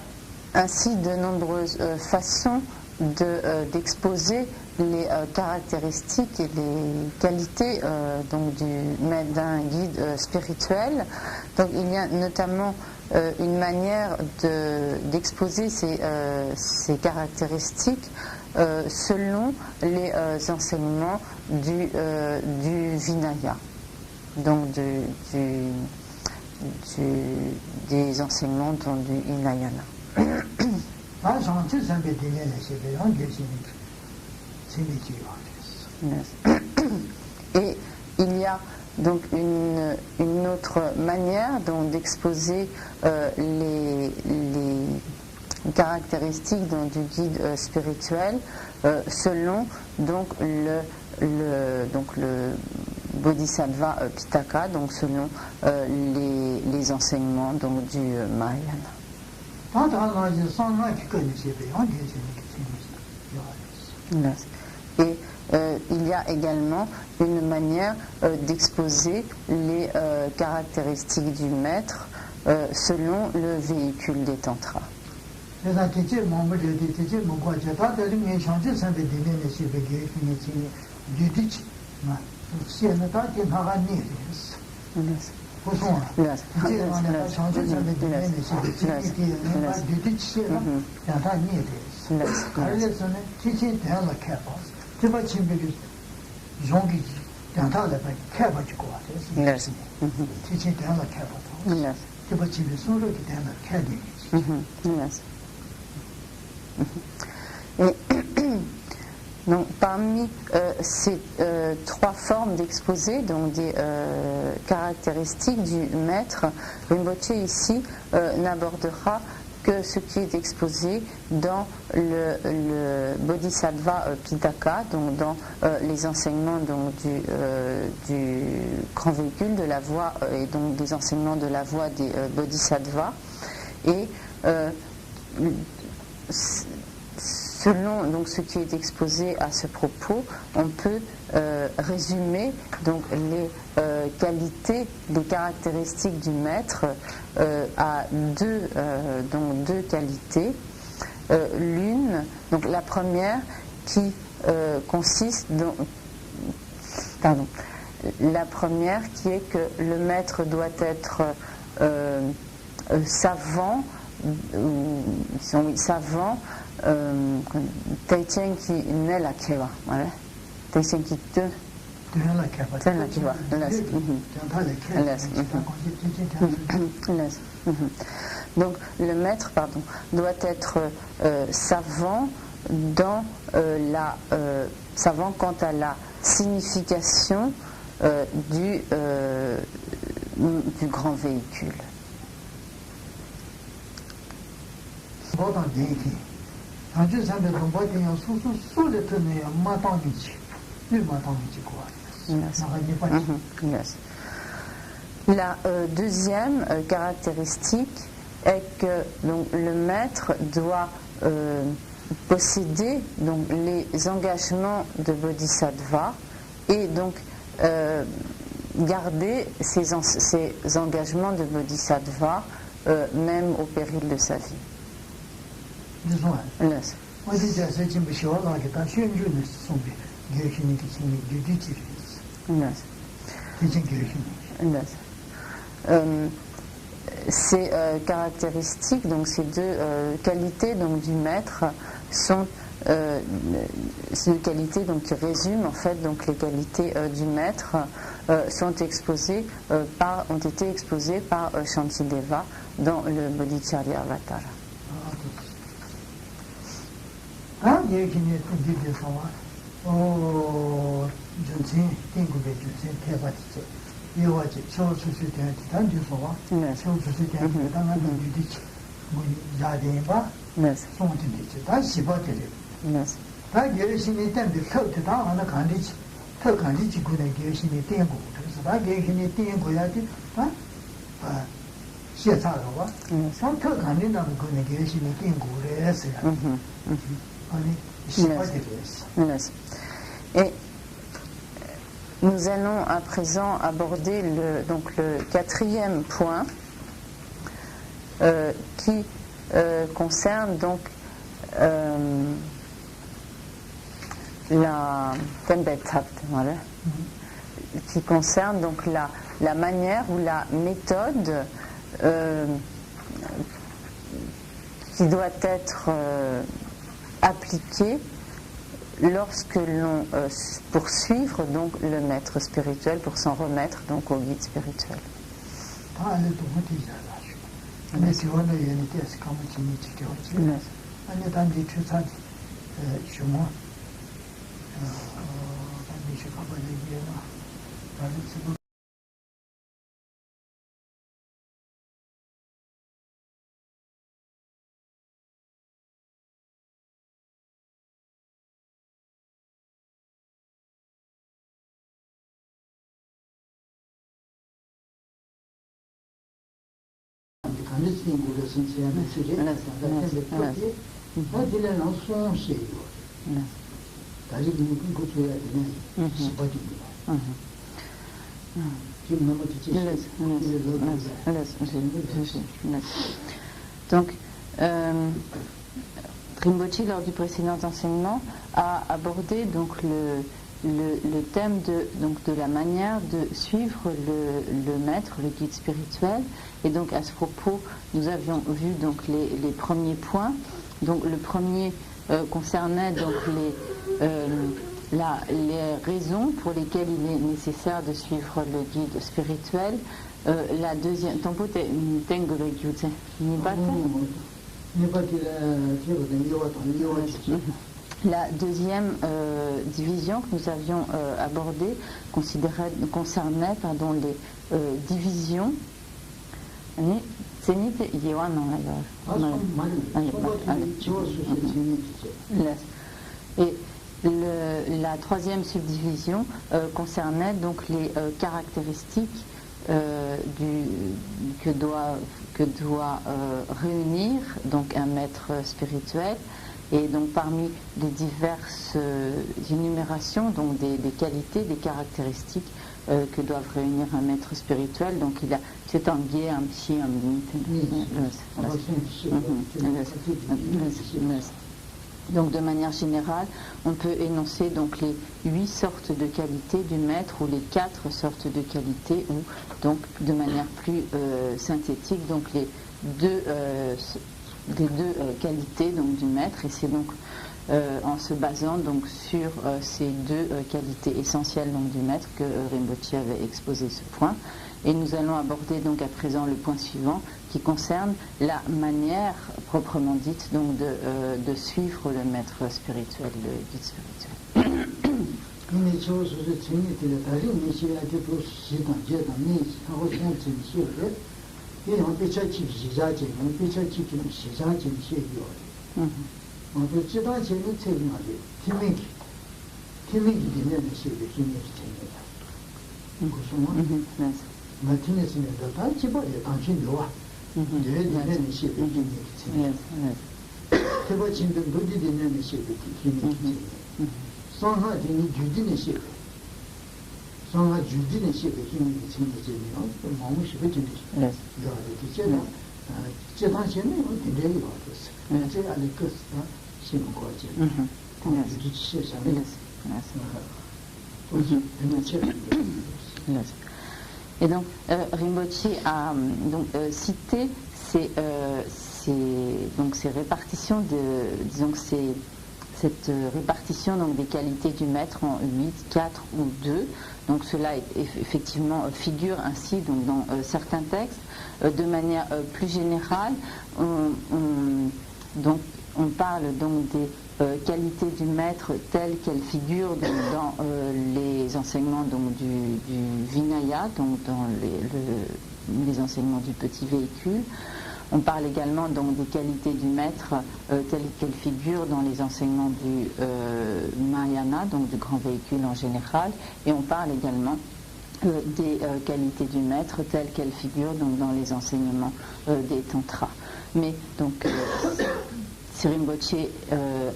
ainsi de nombreuses façons d'exposer les caractéristiques et les qualités donc d'un guide spirituel. Donc il y a notamment une manière d'exposer ces caractéristiques selon les enseignements du Vinaya, donc des enseignements du Hinayana. Et il y a donc une autre manière d'exposer les caractéristiques du guide spirituel selon donc le Bodhisattva Pitaka, donc selon les enseignements donc du Mahayana. Et il y a également une manière d'exposer les caractéristiques du maître selon le véhicule des tantras. Et donc, parmi ces trois formes d'exposé, donc des caractéristiques du maître, Rinpoche ici n'abordera que ce qui est exposé dans le Bodhisattva Pitaka, donc dans les enseignements donc, du grand véhicule de la voie et donc des enseignements de la voie des Bodhisattvas. Et selon donc, ce qui est exposé à ce propos, on peut résumer donc, les qualités, les caractéristiques du maître à deux qualités. L'une, donc la première qui consiste dans, la première qui est que le maître doit être savant, Taichen qui n'est la kewa, voilà. Taichen qui te la kewa, donc le maître, doit être savant dans savant quant à la signification du grand véhicule. La deuxième caractéristique est que donc, le maître doit posséder donc, les engagements de Bodhisattva et donc garder ces engagements de Bodhisattva même au péril de sa vie. Ces caractéristiques, donc ces deux qualités donc, du maître sont une qualité donc, qui résume en fait donc, les qualités du maître ont été exposés par Shantideva dans le Bodhicharya Avatara. Et nous allons à présent aborder le 4e point qui concerne donc qui concerne donc la manière ou la méthode qui doit être appliquée lorsque l'on poursuivre donc le maître spirituel pour s'en remettre donc au guide spirituel. Donc, Rinpoche, lors du précédent enseignement, a abordé donc le thème de la manière de suivre le maître, le guide spirituel. Et donc à ce propos, nous avions vu donc les premiers points. Donc le premier concernait donc les raisons pour lesquelles il est nécessaire de suivre le guide spirituel. La deuxième, la deuxième division que nous avions abordée concernait les divisions. Et la troisième subdivision concernait donc les caractéristiques que doit réunir donc un maître spirituel. Et donc parmi les diverses énumérations donc des qualités, des caractéristiques que doivent réunir un maître spirituel, donc il a donc de manière générale, on peut énoncer donc les 8 sortes de qualités du maître ou les 4 sortes de qualités, ou donc de manière plus synthétique, donc les deux qualités donc du maître. Et c'est donc en se basant donc sur ces 2 qualités essentielles donc du maître que Rinpoche avait exposé ce point. Et nous allons aborder donc à présent le point suivant qui concerne la manière proprement dite donc de suivre le maître spirituel, le guide spirituel. Et donc Rinpoche a cité ces répartitions de, disons, cette répartition donc, des qualités du maître en 8, 4 ou 2. Donc cela effectivement figure ainsi donc, dans certains textes. De manière plus générale, on parle donc des qualités du maître telles qu'elles figurent dans les enseignements donc, du Vinaya, donc dans les enseignements du petit véhicule. On parle également donc des qualités du maître telles qu'elles figurent dans les enseignements du Mahayana, donc du grand véhicule en général, et on parle également des qualités du maître telles qu'elles figurent donc, dans les enseignements des tantras. Mais donc Rinpoche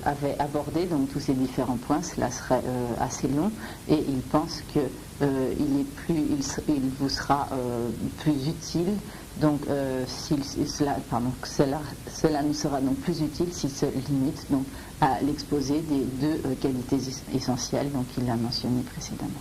avait abordé donc, tous ces différents points, cela serait assez long, et il pense que il vous sera plus utile. Donc, cela nous sera donc plus utile s'il se limite donc, à l'exposé des deux qualités essentielles donc, qu'il a mentionnées précédemment.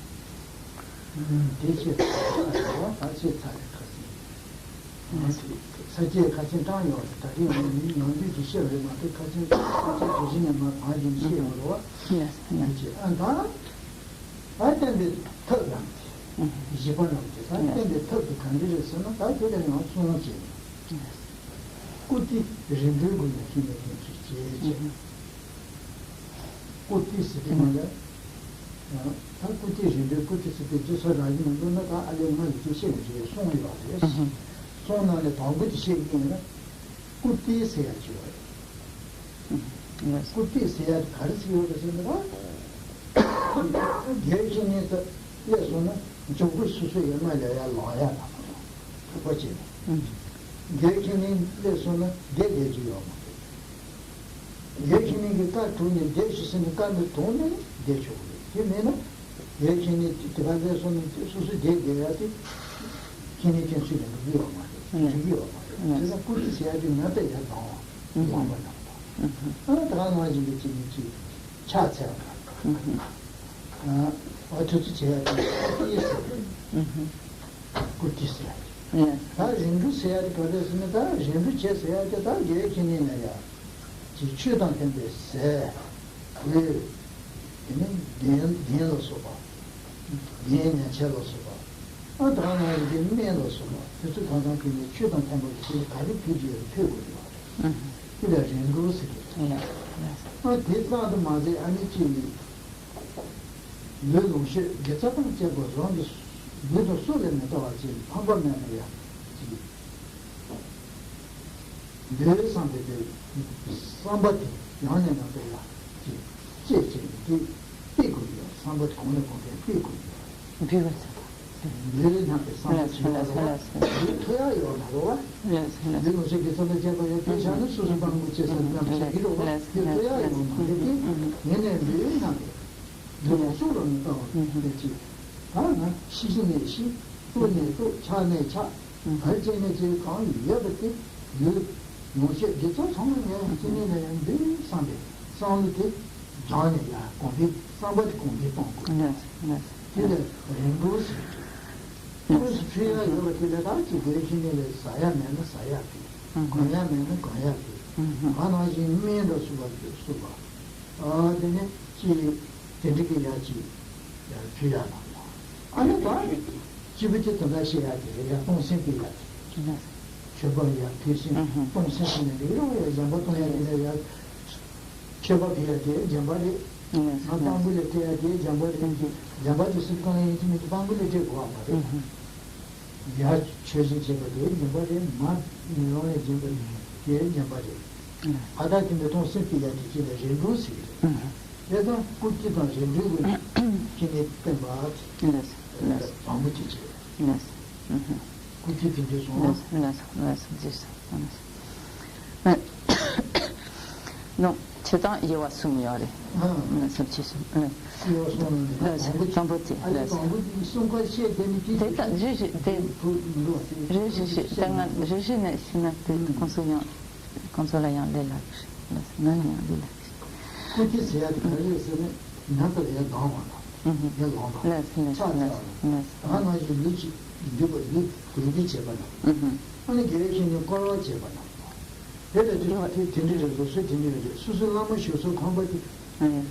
Non, c'è io assumiore.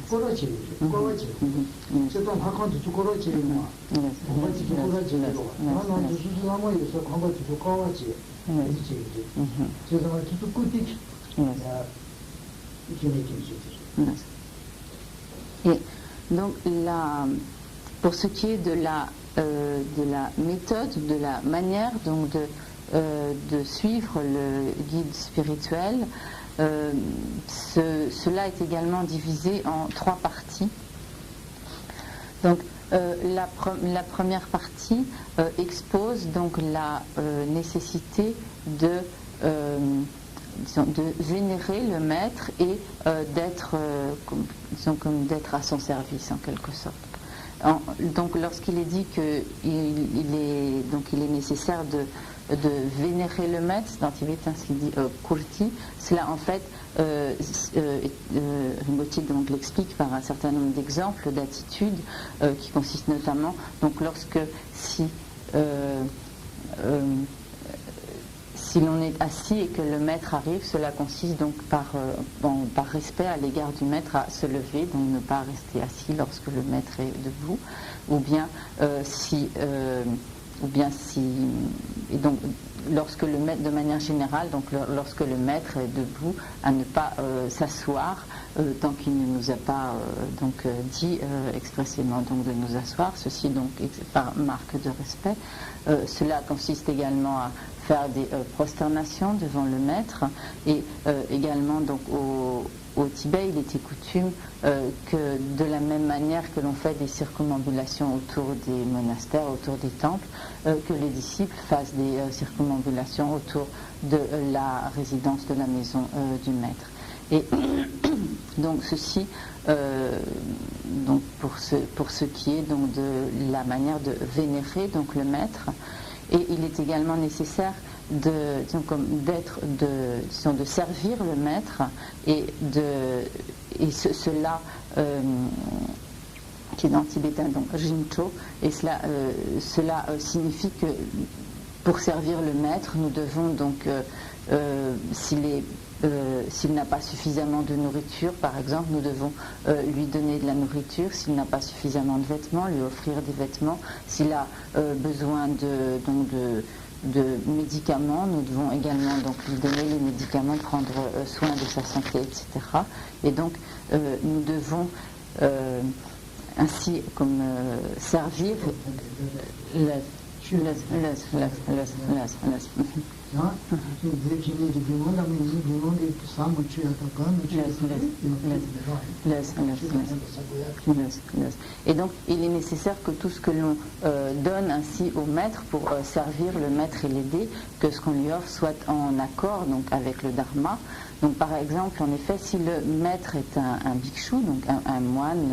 꼬라지, 꼬라지. 저도 학원도 주 꼬라지 뭐. 꼬라지 꼬라지. 나는 주주 나무에서 광고도 주 꼬라지. 이제 저도 주 꾸띠. Et donc pour ce qui est de la méthode, de la manière donc de suivre le guide spirituel, cela est également divisé en 3 parties. Donc la première partie expose donc la nécessité de vénérer le maître et d'être à son service en quelque sorte. Donc lorsqu'il est dit qu'il est nécessaire de vénérer le maître, c'est dans tibétain ce qu'il dit kurti, cela en fait Rinpoche donc l'explique par un certain nombre d'exemples d'attitudes qui consistent notamment donc lorsque si l'on est assis et que le maître arrive, cela consiste donc par respect à l'égard du maître à se lever, donc ne pas rester assis lorsque le maître est debout, ou bien et donc lorsque le maître, de manière générale, donc lorsque le maître est debout, à ne pas s'asseoir tant qu'il ne nous a pas dit expressément donc de nous asseoir, ceci donc par marque de respect. Cela consiste également à faire des prosternations devant le maître et également donc au Tibet il était coutume que de la même manière que l'on fait des circumambulations autour des monastères, autour des temples, que les disciples fassent des circumambulations autour de la résidence de la maison du maître. Et donc ceci donc pour ce qui est donc de la manière de vénérer donc le maître. Et il est également nécessaire de servir le maître et cela qui est dans le tibétain donc Jincho, et cela signifie que pour servir le maître nous devons donc s'il n'a pas suffisamment de nourriture, par exemple, nous devons lui donner de la nourriture. S'il n'a pas suffisamment de vêtements, lui offrir des vêtements. S'il a besoin de médicaments, nous devons également donc lui donner les médicaments, prendre soin de sa santé, etc. Et donc, nous devons ainsi comme servir Et donc il est nécessaire que tout ce que l'on donne ainsi au maître pour servir le maître et l'aider, que ce qu'on lui offre soit en accord donc avec le dharma. Donc par exemple, en effet, si le maître est un bhikshu, donc un moine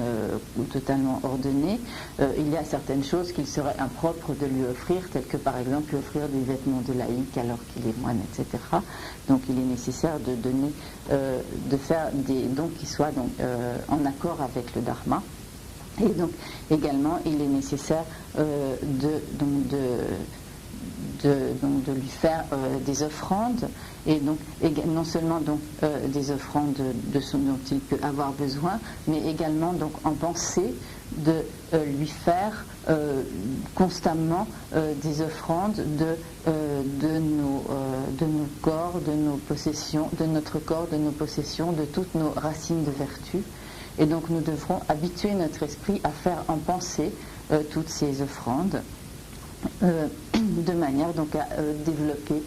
totalement ordonné, il y a certaines choses qu'il serait impropre de lui offrir, telles que par exemple lui offrir des vêtements de laïc alors qu'il est moine, etc. Donc il est nécessaire de donner, de faire des dons qui soient donc en accord avec le dharma. Et donc également, il est nécessaire de lui faire des offrandes, et donc non seulement donc des offrandes dont il peut avoir besoin, mais également donc en pensée de lui faire constamment des offrandes de nos corps, de nos possessions, de notre corps, de nos possessions, de toutes nos racines de vertu. Et donc nous devrons habituer notre esprit à faire en pensée toutes ces offrandes, de manière donc à développer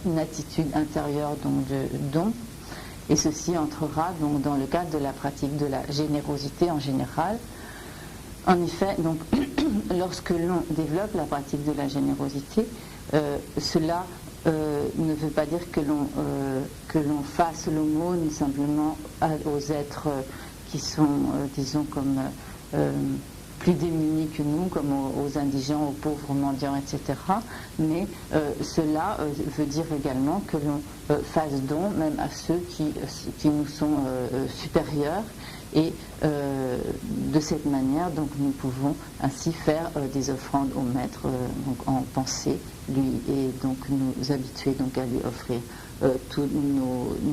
une attitude intérieure donc de don, et ceci entrera donc dans le cadre de la pratique de la générosité en général. En effet, donc lorsque l'on développe la pratique de la générosité, cela ne veut pas dire que l'on fasse l'aumône simplement aux êtres qui sont, disons, comme plus démunis que nous, comme aux indigents, aux pauvres mendiants, etc. Mais cela veut dire également que l'on fasse don même à ceux qui nous sont supérieurs, Et de cette manière, donc, nous pouvons ainsi faire des offrandes au Maître donc, en pensée, lui, et donc nous habituer donc, à lui offrir tout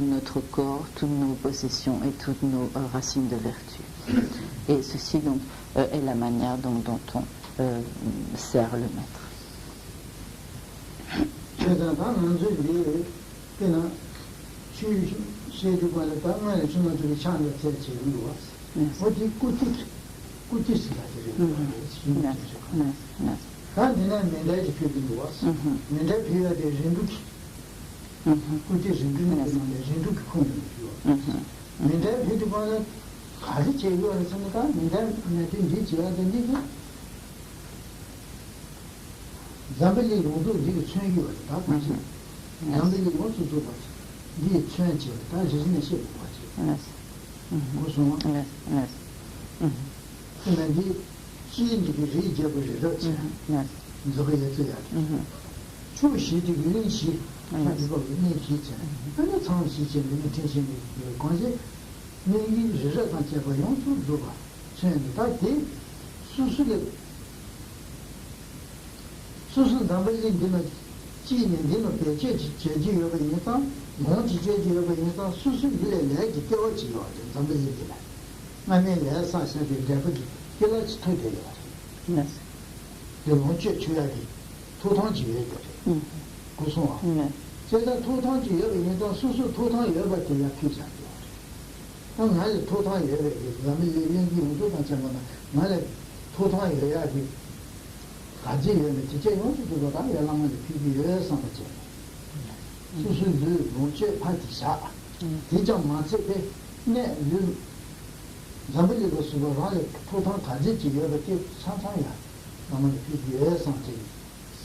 notre corps, toutes nos possessions et toutes nos racines de vertu. Et ceci donc est la manière donc, dont on sert le Maître. Zambeli rodo di chen yo da ba ji Zambeli rodo do ba ji chen ji da ji ne shi ba ji ko so ma na ji ji ni de ji je ba ji da ji zo ge ye ya chu shi de yin shi ta ji ba ni ji chen na chang shi ji ni tin shi ni关系你你日日上结果用处做吧chen da de su su de 수수 담배진들은 지인들은 대체 제지 여가 인상 뭔지 제지 여가 인상 수수들에 내기 깨워지요 담배진들 만에 내서 사실 대부분 깨워지 되대요 네 그럼 최초야기 토탕지에 돼 고소와 제가 토탕지에 인상 수수 토탕 여가 돼야 피자요 난 나의 토탕 여가 남의 얘기는 무조건 참거나 나의 토탕 여야기 가지 얘는 진짜 용수도 다 연락만 비비에 상하지. 수수들 뭐제 파티사. 대장 마체에 네 잠들이고 수고하는 토탕 가지 지역에 상상이야. 아마 비비에 상지.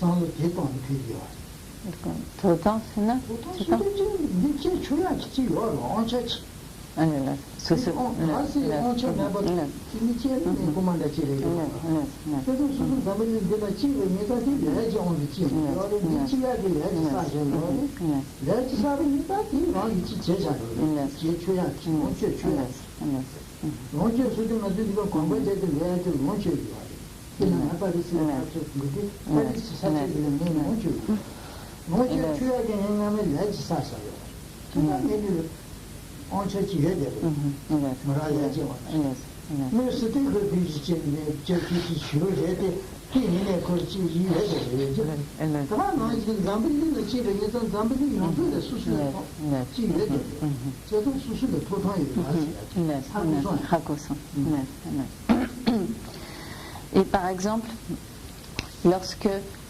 상을 대방 비비야. 토탕 쓰나? 토탕 이제 줘야 지요. 언제 아니라 수수 그래서 수수 담을 내가 지금 내가 되게 좋은 지 여러 지야게 해야 사실은 내가 사람이다 이 제자로 제초야 제초야 먼저 수준만 되고 공부제도 내가 좀 먼저 이거 그냥 아빠리스는 그게 빨리 사실은 내가 먼저 초야게 하면 내가 사셔요 그냥 내가 언제 지게 되고 뭐라야 지 뭐 스티커 비지체네 제기지 쉬어야돼 피니네 거지 이해돼 그러나 지금 잠들리는 집에 있던 잠들리 용도의 수술에 지게 돼 저도 수술에 토탕이 하고서 Et par exemple, lorsque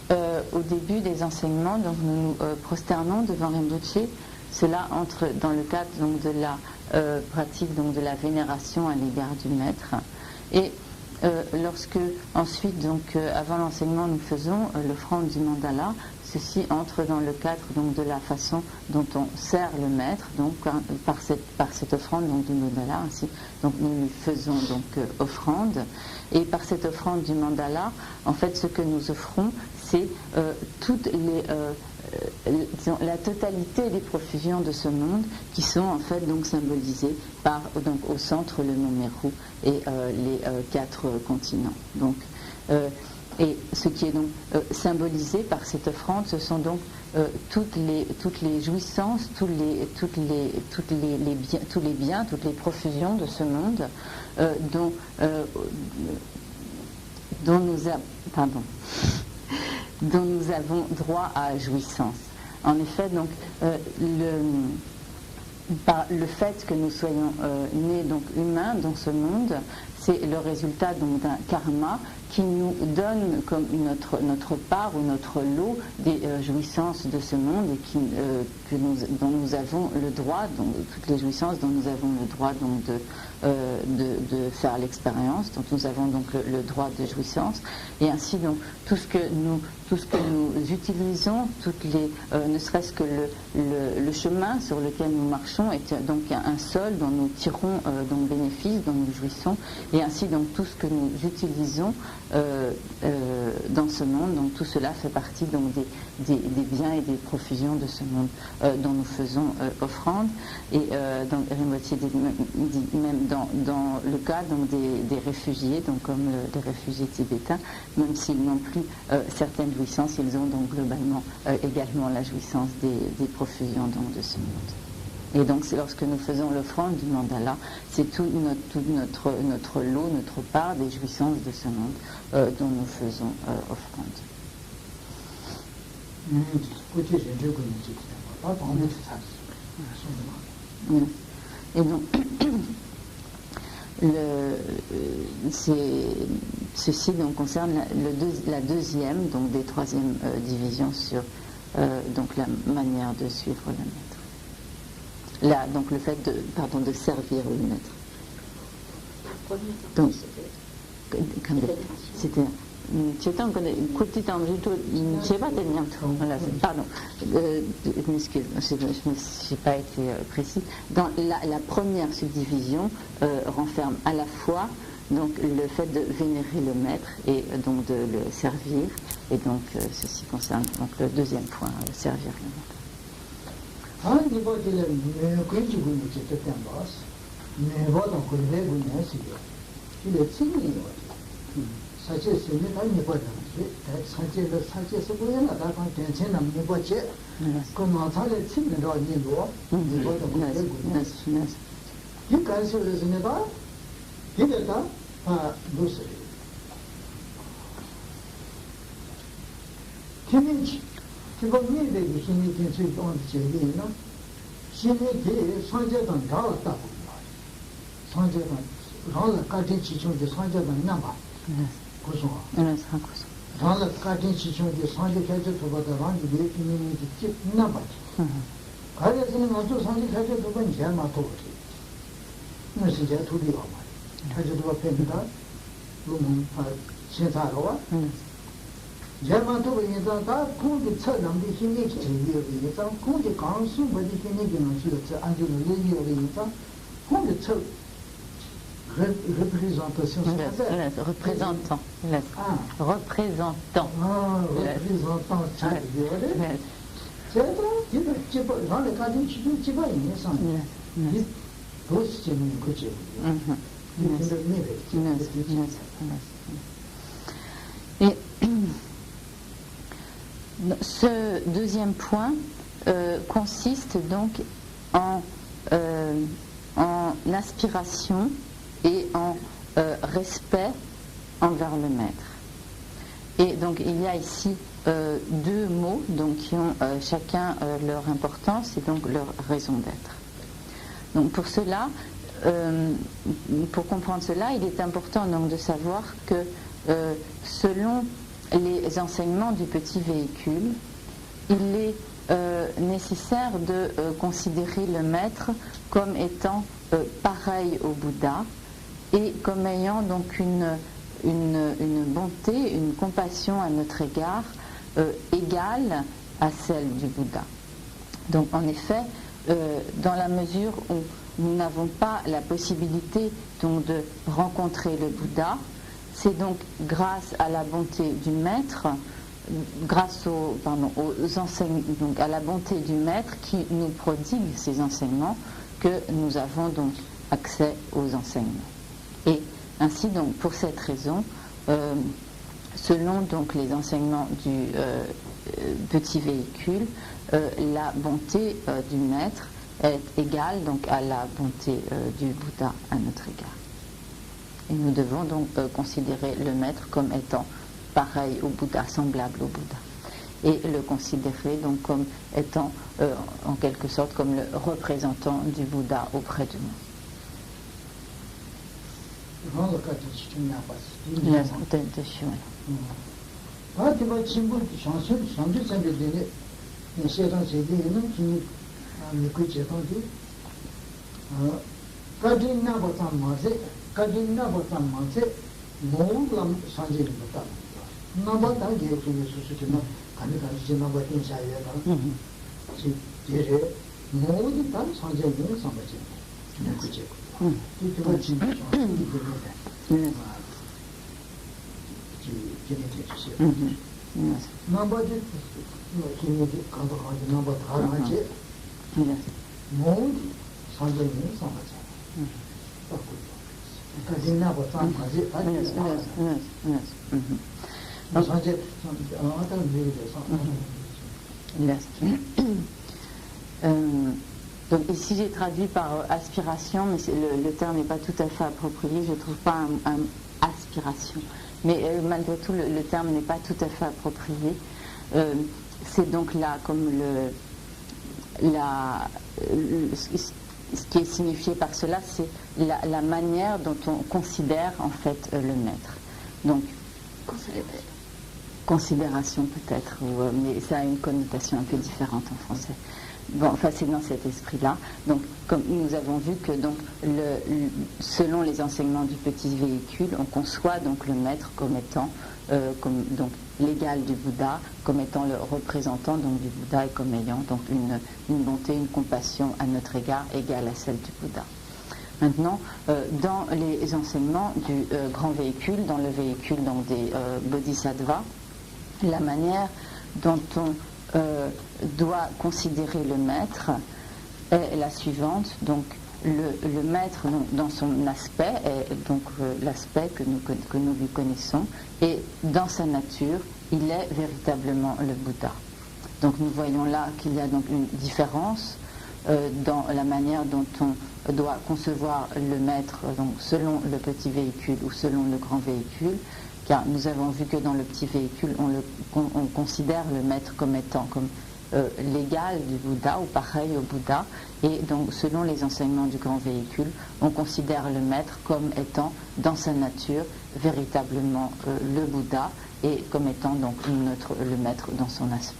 au début des enseignements, donc nous nous prosternons devant Rinpoché, cela entre dans le cadre donc, de la pratique donc, de la vénération à l'égard du Maître. Et lorsque ensuite, donc, avant l'enseignement, nous faisons l'offrande du mandala, ceci entre dans le cadre donc, de la façon dont on sert le Maître, donc, par cette offrande donc, du mandala. Ainsi, donc, nous lui faisons donc, offrande. Et par cette offrande du mandala, en fait, ce que nous offrons, c'est toutes les... la totalité des profusions de ce monde qui sont en fait donc symbolisées par donc au centre le mont Meru et les 4 continents. Donc et ce qui est donc symbolisé par cette offrande, ce sont donc toutes les jouissances, tous les biens, toutes les profusions de ce monde dont nous avons droit à jouissance. En effet, donc, le fait que nous soyons nés donc, humains dans ce monde, c'est le résultat donc, d'un karma qui nous donne comme notre part ou notre lot des jouissances de ce monde et dont nous avons le droit, donc, toutes les jouissances dont nous avons le droit donc, de faire l'expérience, dont nous avons donc le droit de jouissance, et ainsi donc tout ce que nous utilisons, ne serait-ce que le chemin sur lequel nous marchons est donc un sol dont nous tirons donc bénéfice, dont nous jouissons, et ainsi donc tout ce que nous utilisons dans ce monde. Donc tout cela fait partie donc, des biens et des profusions de ce monde dont nous faisons offrande. Et donc Rinpoche dit même dans le cas donc, des réfugiés, donc comme les réfugiés tibétains, même s'ils n'ont plus certaines jouissances, ils ont donc globalement également la jouissance des profusions donc, de ce monde. Et donc c'est lorsque nous faisons l'offrande du mandala, c'est tout notre lot, notre part des jouissances de ce monde dont nous faisons offrande. Et donc ceci donc, concerne la deuxième donc des troisième divisions sur donc la manière de suivre le maître. Là, donc le fait de servir le maître. Donc, c'était pardon, m'excuse, je n'ai pas été précis. Dans la première subdivision renferme à la fois donc le fait de vénérer le maître et donc de le servir, et donc ceci concerne donc le deuxième point, servir le maître. Représentation. Représentant. Représentant. Et ce deuxième point consiste donc en aspiration et en respect envers le maître. Et donc il y a ici deux mots donc, qui ont chacun leur importance et donc leur raison d'être. Donc pour cela, pour comprendre cela, il est important donc de savoir que selon les enseignements du petit véhicule, il est nécessaire de considérer le maître comme étant pareil au Bouddha et comme ayant donc une bonté, une compassion à notre égard égale à celle du Bouddha. Donc en effet, dans la mesure où nous n'avons pas la possibilité donc, de rencontrer le Bouddha, c'est donc grâce à la bonté du maître, grâce aux enseignements, donc à la bonté du maître qui nous prodigue ces enseignements que nous avons donc accès aux enseignements. Et ainsi donc pour cette raison, selon donc les enseignements du petit véhicule, la bonté du maître est égale donc à la bonté du Bouddha à notre égard. Et nous devons donc considérer le maître comme étant pareil au Bouddha, semblable au Bouddha. Et le considérer donc comme étant en quelque sorte comme le représentant du Bouddha auprès de nous. Donc ici j'ai traduit par aspiration, mais le terme n'est pas tout à fait approprié, je ne trouve pas un aspiration. Mais malgré tout, le terme n'est pas tout à fait approprié. C'est donc là comme ce qui est signifié par cela, c'est la manière dont on considère en fait le maître. Donc, considération peut-être, mais ça a une connotation un peu différente en français. Bon, enfin, c'est dans cet esprit-là. Donc, comme nous avons vu que donc, selon les enseignements du petit véhicule, on conçoit donc le maître comme étant comme donc l'égal du Bouddha, comme étant le représentant donc du Bouddha et comme ayant donc une bonté, une compassion à notre égard égale à celle du Bouddha. Maintenant, dans les enseignements du grand véhicule, dans le véhicule donc des bodhisattvas, la manière dont on doit considérer le maître est la suivante. Donc le maître dans son aspect est donc l'aspect que nous lui connaissons, et dans sa nature il est véritablement le Bouddha. Donc nous voyons là qu'il y a donc une différence dans la manière dont on doit concevoir le maître donc selon le petit véhicule ou selon le grand véhicule, car nous avons vu que dans le petit véhicule on considère le maître comme étant comme l'égal du Bouddha ou pareil au Bouddha, et donc selon les enseignements du grand véhicule on considère le maître comme étant dans sa nature véritablement le Bouddha, et comme étant donc le maître dans son aspect.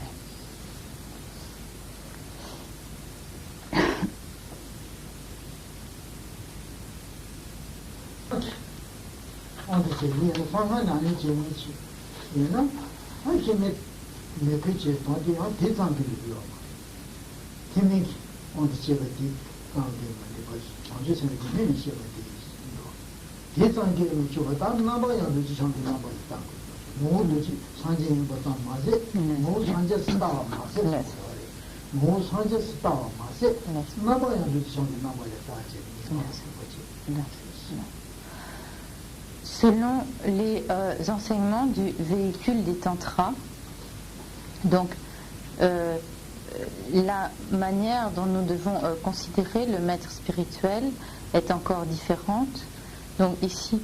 Selon les enseignements du véhicule des tantras, donc la manière dont nous devons considérer le maître spirituel est encore différente. Donc ici,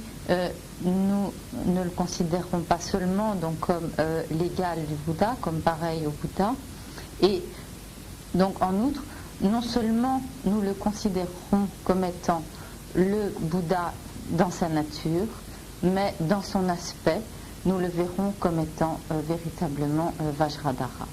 nous ne le considérons pas seulement donc, comme l'égal du Bouddha, comme pareil au Bouddha, et donc en outre, non seulement nous le considérons comme étant le Bouddha dans sa nature, mais dans son aspect, nous le verrons comme étant véritablement Vajradhara.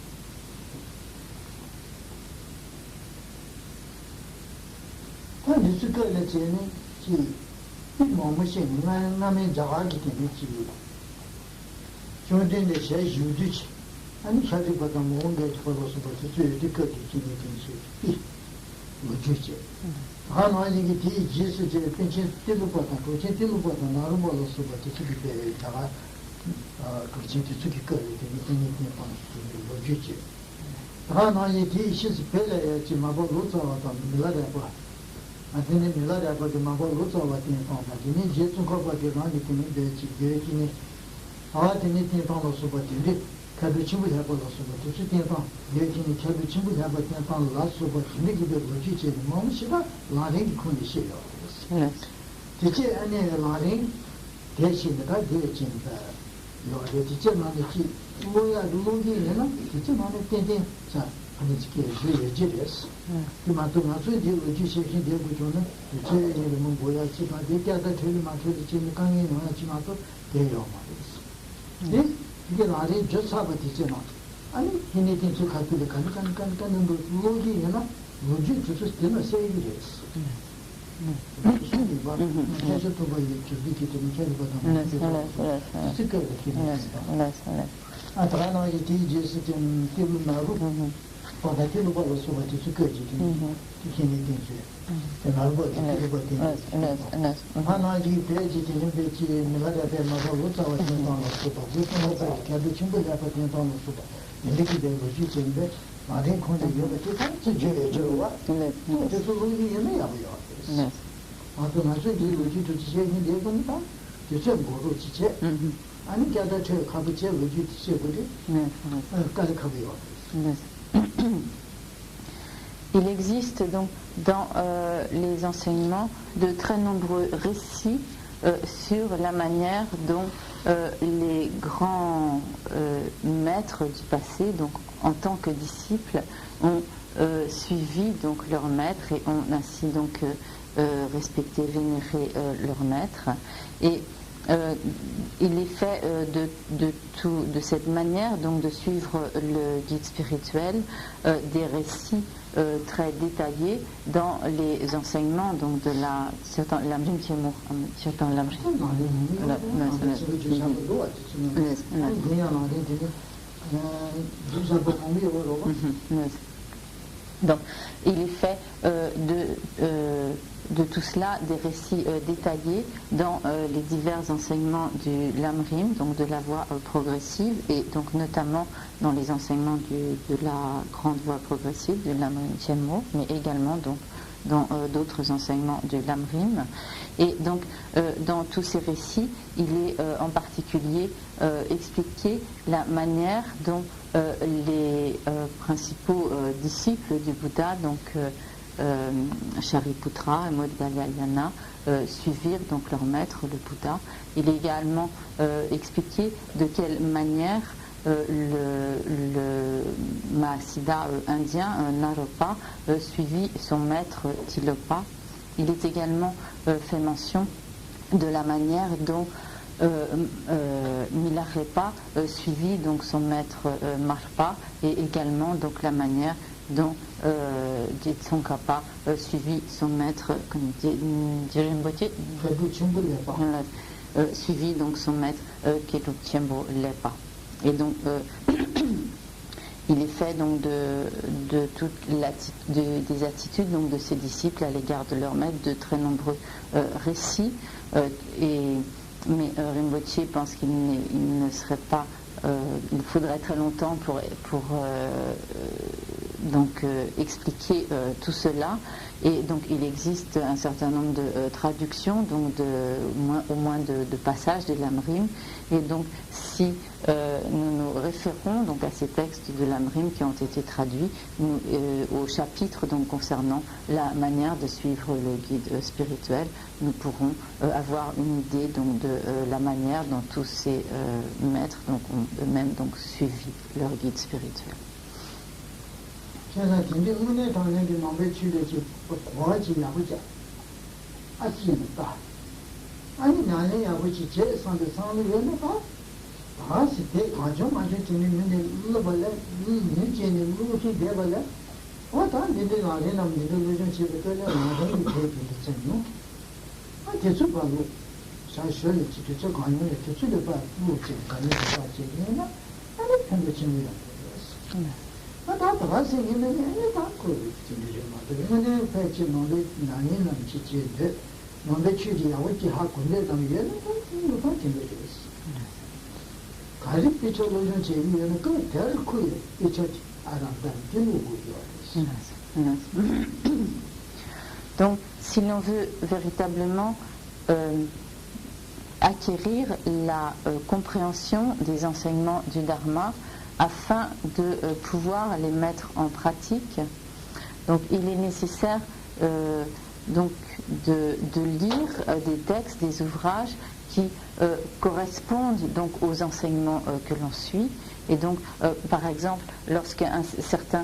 Il existe donc dans les enseignements de très nombreux récits sur la manière dont les grands maîtres du passé, donc en tant que disciples, ont suivi donc leur maître et ont ainsi donc respecté, vénéré leur maître. Et il est fait de cette manière donc de suivre le guide spirituel, des récits très détaillés dans les enseignements donc de la Lamrim Tiemur, donc il est fait de tout cela des récits détaillés dans les divers enseignements du Lamrim, donc de la voie progressive, et donc notamment dans les enseignements de la grande voie progressive du Lamrim Tiemur, mais également donc dans d'autres enseignements du Lamrim. Et donc dans tous ces récits, il est en particulier expliqué la manière dont les principaux disciples du Bouddha, donc Shariputra et Moudgalyayana, suivirent donc leur maître, le Bouddha. Il est également expliqué de quelle manière le Mahasiddha indien, Naropa, suivit son maître Tilopa. Il est également fait mention de la manière dont Milarepa suivit donc son maître Marpa, et également donc la manière dont Tsongkhapa suivit son maître, comme dit suivit donc son maître Gelugtyenpo Lepa. Et donc il est fait donc de toute des attitudes donc de ses disciples à l'égard de leur maître, de très nombreux récits, mais Rinpoche pense qu'il ne serait pas, il faudrait très longtemps pour expliquer tout cela, et donc il existe un certain nombre de traductions, donc au moins de passages des Lamrim, et donc si nous nous référons donc à ces textes de Lamrim qui ont été traduits au chapitre donc concernant la manière de suivre le guide spirituel, nous pourrons avoir une idée donc de la manière dont tous ces maîtres donc ont eux-mêmes donc suivi leur guide spirituel. Donc, si l'on veut véritablement acquérir la compréhension des enseignements du Dharma afin de pouvoir les mettre en pratique, donc il est nécessaire donc de lire des textes, des ouvrages qui correspondent donc aux enseignements que l'on suit. Et donc, par exemple, lorsqu'un certain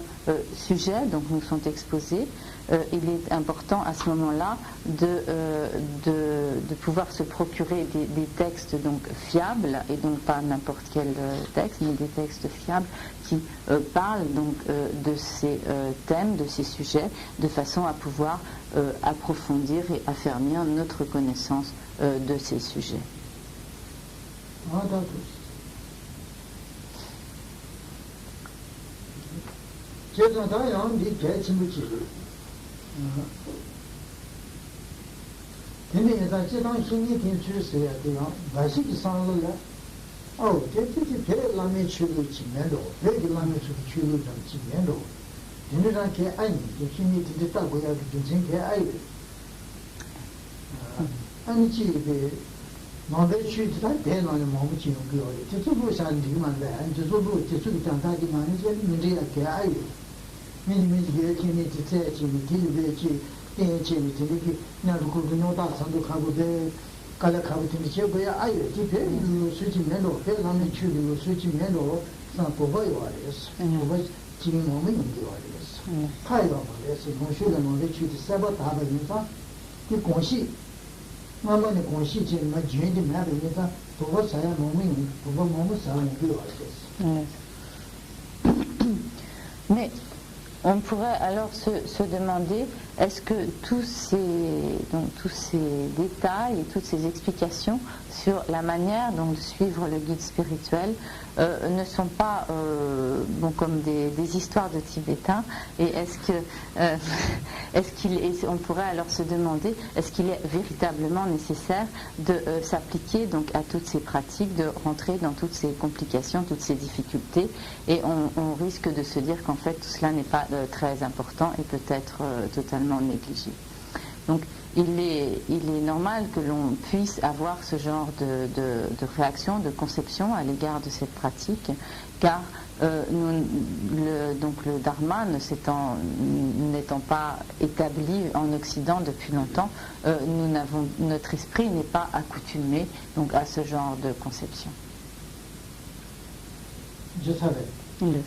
sujet donc, nous sont exposés, il est important à ce moment-là de pouvoir se procurer des textes donc fiables, et donc pas n'importe quel texte, mais des textes fiables qui parlent donc de ces thèmes, de ces sujets, de façon à pouvoir approfondir et affermir notre connaissance de ces sujets. Mais on pourrait alors se demander, est-ce que tous ces détails et toutes ces explications sur la manière de suivre le guide spirituel ne sont pas comme des histoires de Tibétains, et on pourrait alors se demander, est-ce qu'il est véritablement nécessaire de s'appliquer donc à toutes ces pratiques, de rentrer dans toutes ces complications, toutes ces difficultés, et on risque de se dire qu'en fait tout cela n'est pas très important et peut-être totalement négligé. Donc il est normal que l'on puisse avoir ce genre de réaction, de conception à l'égard de cette pratique, car le Dharma n'étant pas établi en Occident depuis longtemps, notre esprit n'est pas accoutumé donc à ce genre de conception. Je savais. Yes.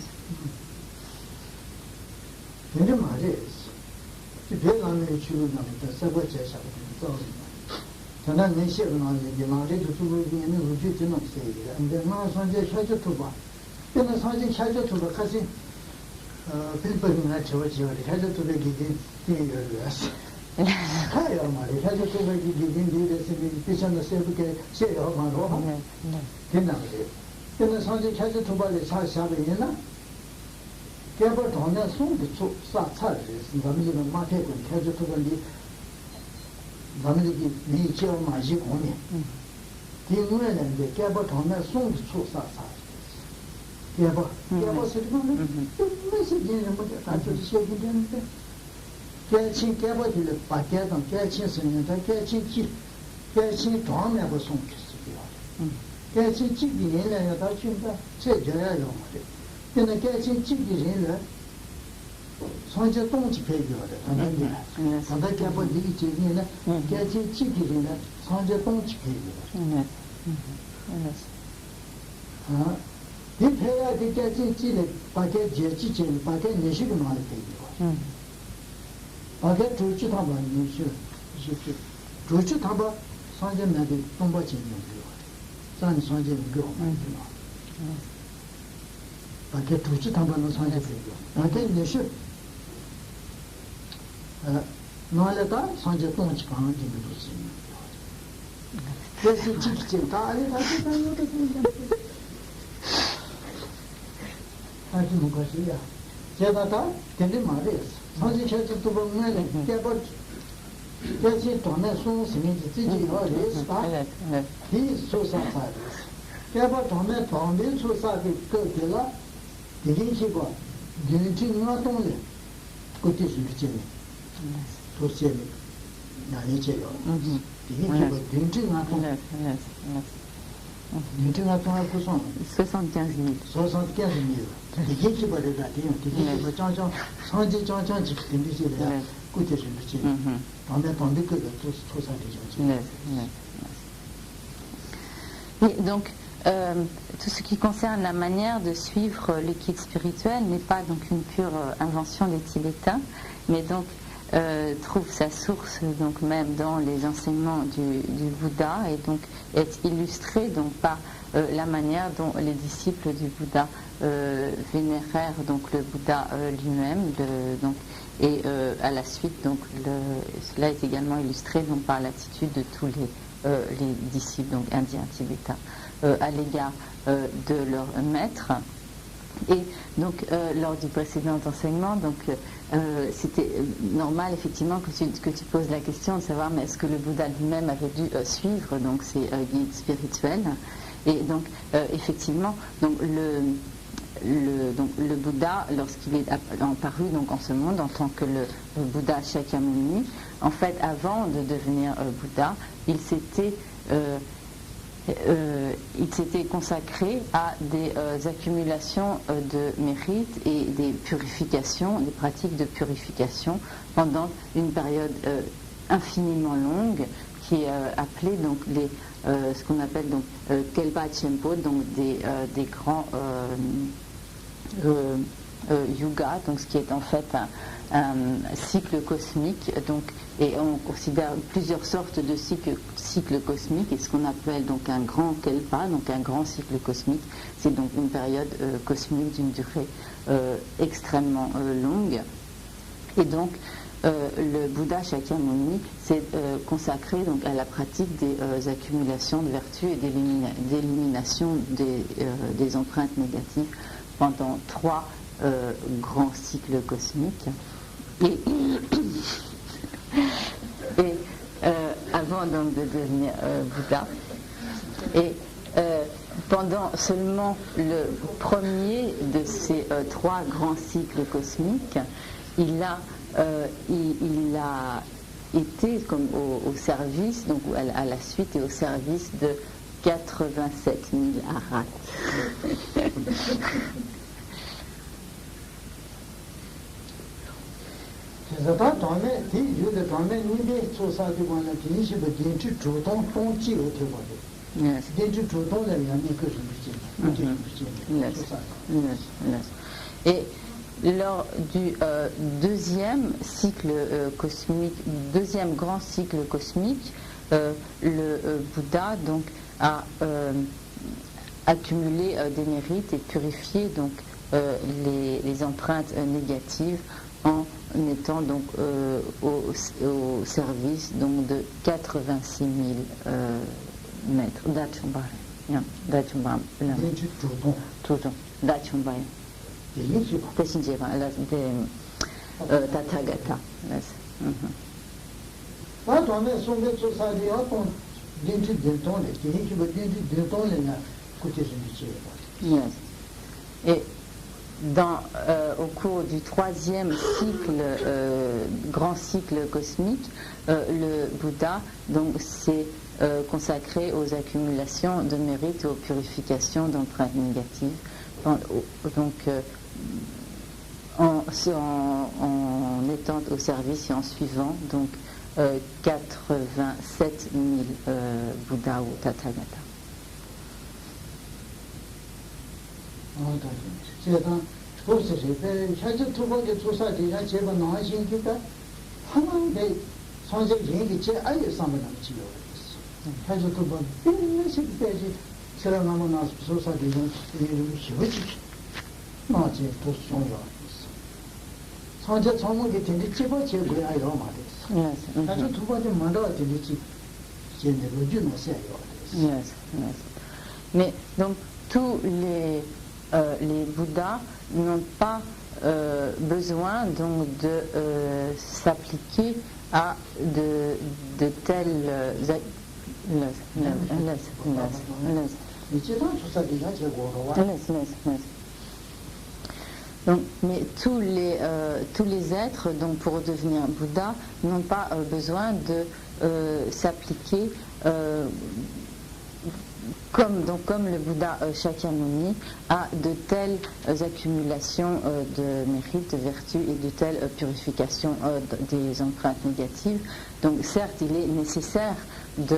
Et donc, tout ce qui concerne la manière de suivre le guide spirituel n'est pas donc une pure invention des Tibétains, mais donc trouve sa source donc même dans les enseignements du Bouddha, et donc est illustré donc par la manière dont les disciples du Bouddha vénérèrent donc le Bouddha lui-même, et à la suite donc cela est également illustré donc par l'attitude de tous les disciples donc indiens tibétains à l'égard de leur maître, Et donc, lors du précédent enseignement, donc, c'était normal effectivement que tu poses la question de savoir mais est-ce que le Bouddha lui-même avait dû suivre donc ses guides spirituels. Et donc, effectivement, donc, le Bouddha, lorsqu'il est apparu donc, en ce monde en tant que le Bouddha Shakyamuni, en fait, avant de devenir Bouddha, il s'était consacré à des accumulations de mérites et des purifications, des pratiques de purification pendant une période infiniment longue qui est appelée donc ce qu'on appelle donc Kelpa Chenpo, donc des grands yugas, donc ce qui est en fait un cycle cosmique, donc, et on considère plusieurs sortes de cycles cosmiques, et ce qu'on appelle donc un grand Kelpa, donc un grand cycle cosmique, c'est donc une période cosmique d'une durée extrêmement longue. Et donc le Bouddha Shakyamuni s'est consacré donc à la pratique des accumulations de vertus et d'élimination des empreintes négatives pendant 3 grands cycles cosmiques. Et avant donc de devenir Bouddha, et pendant seulement le premier de ces 3 grands cycles cosmiques, il a été comme au service, donc à la suite et au service de 87 000 arhats. Et lors du deuxième cycle cosmique, deuxième grand cycle cosmique, le Bouddha donc a accumulé des mérites et purifié donc les empreintes négatives en étant donc au service donc de 86 000 maîtres. Tathagata. Yes. Et au cours du 3e cycle, grand cycle cosmique, le Bouddha donc s'est consacré aux accumulations de mérites et aux purifications d'empreintes négatives. Donc en étant au service et en suivant donc 87 000 Bouddhas ou Tathagata. Mais donc tous les Bouddhas n'ont pas besoin donc de s'appliquer à de telles donc, mais tous les êtres donc pour devenir Bouddha n'ont pas besoin de s'appliquer comme le Bouddha Shakyamuni a de telles accumulations de mérites, de vertus et de telles purifications des empreintes négatives. Donc certes, il est nécessaire de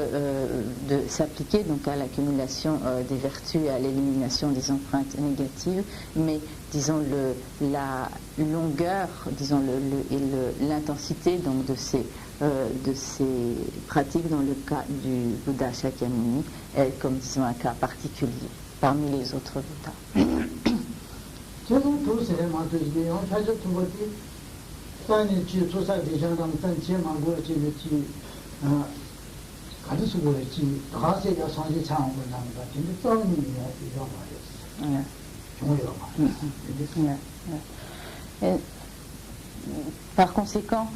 s'appliquer donc à l'accumulation des vertus et à l'élimination des empreintes négatives, mais disons la longueur, disons et l'intensité donc de ces pratiques dans le cas du Bouddha Shakyamuni est comme disons un cas particulier parmi les autres Bouddhas. Par conséquent,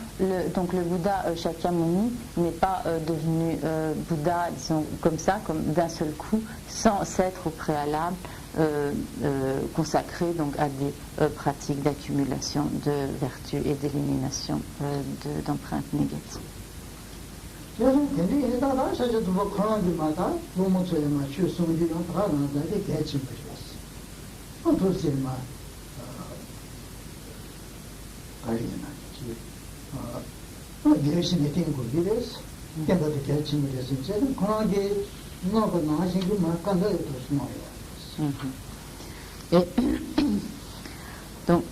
donc le Bouddha Shakyamuni n'est pas devenu Bouddha, disons, comme ça, comme d'un seul coup, sans s'être au préalable consacré donc à des pratiques d'accumulation de vertus et d'élimination d'empreintes négatives. Et donc,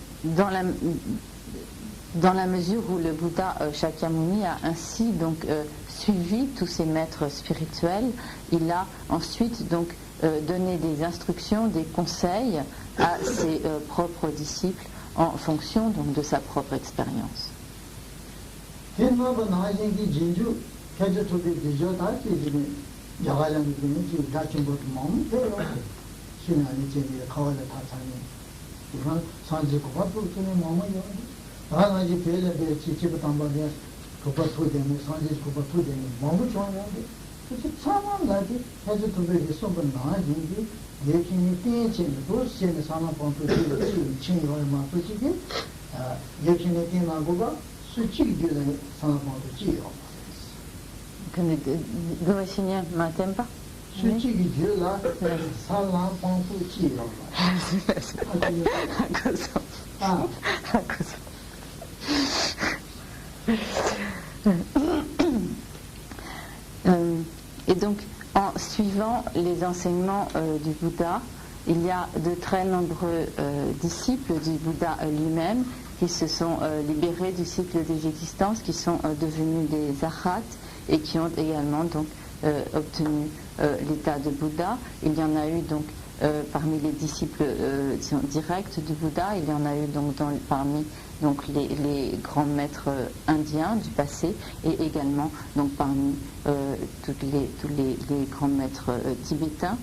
dans la mesure où le Bouddha Shakyamuni a ainsi donc suivi tous ses maîtres spirituels, il a ensuite donc donné des instructions, des conseils à ses propres disciples en fonction donc de sa propre expérience. Come significa ma tempo? Et donc, en suivant les enseignements du Bouddha, il y a de très nombreux disciples du Bouddha lui-même qui se sont libérés du cycle des existences, qui sont devenus des arhats et qui ont également donc obtenu l'état de Bouddha. Il y en a eu donc parmi les disciples directs du Bouddha, il y en a eu donc parmi donc les grands maîtres indiens du passé et également donc parmi tous les grands maîtres tibétains.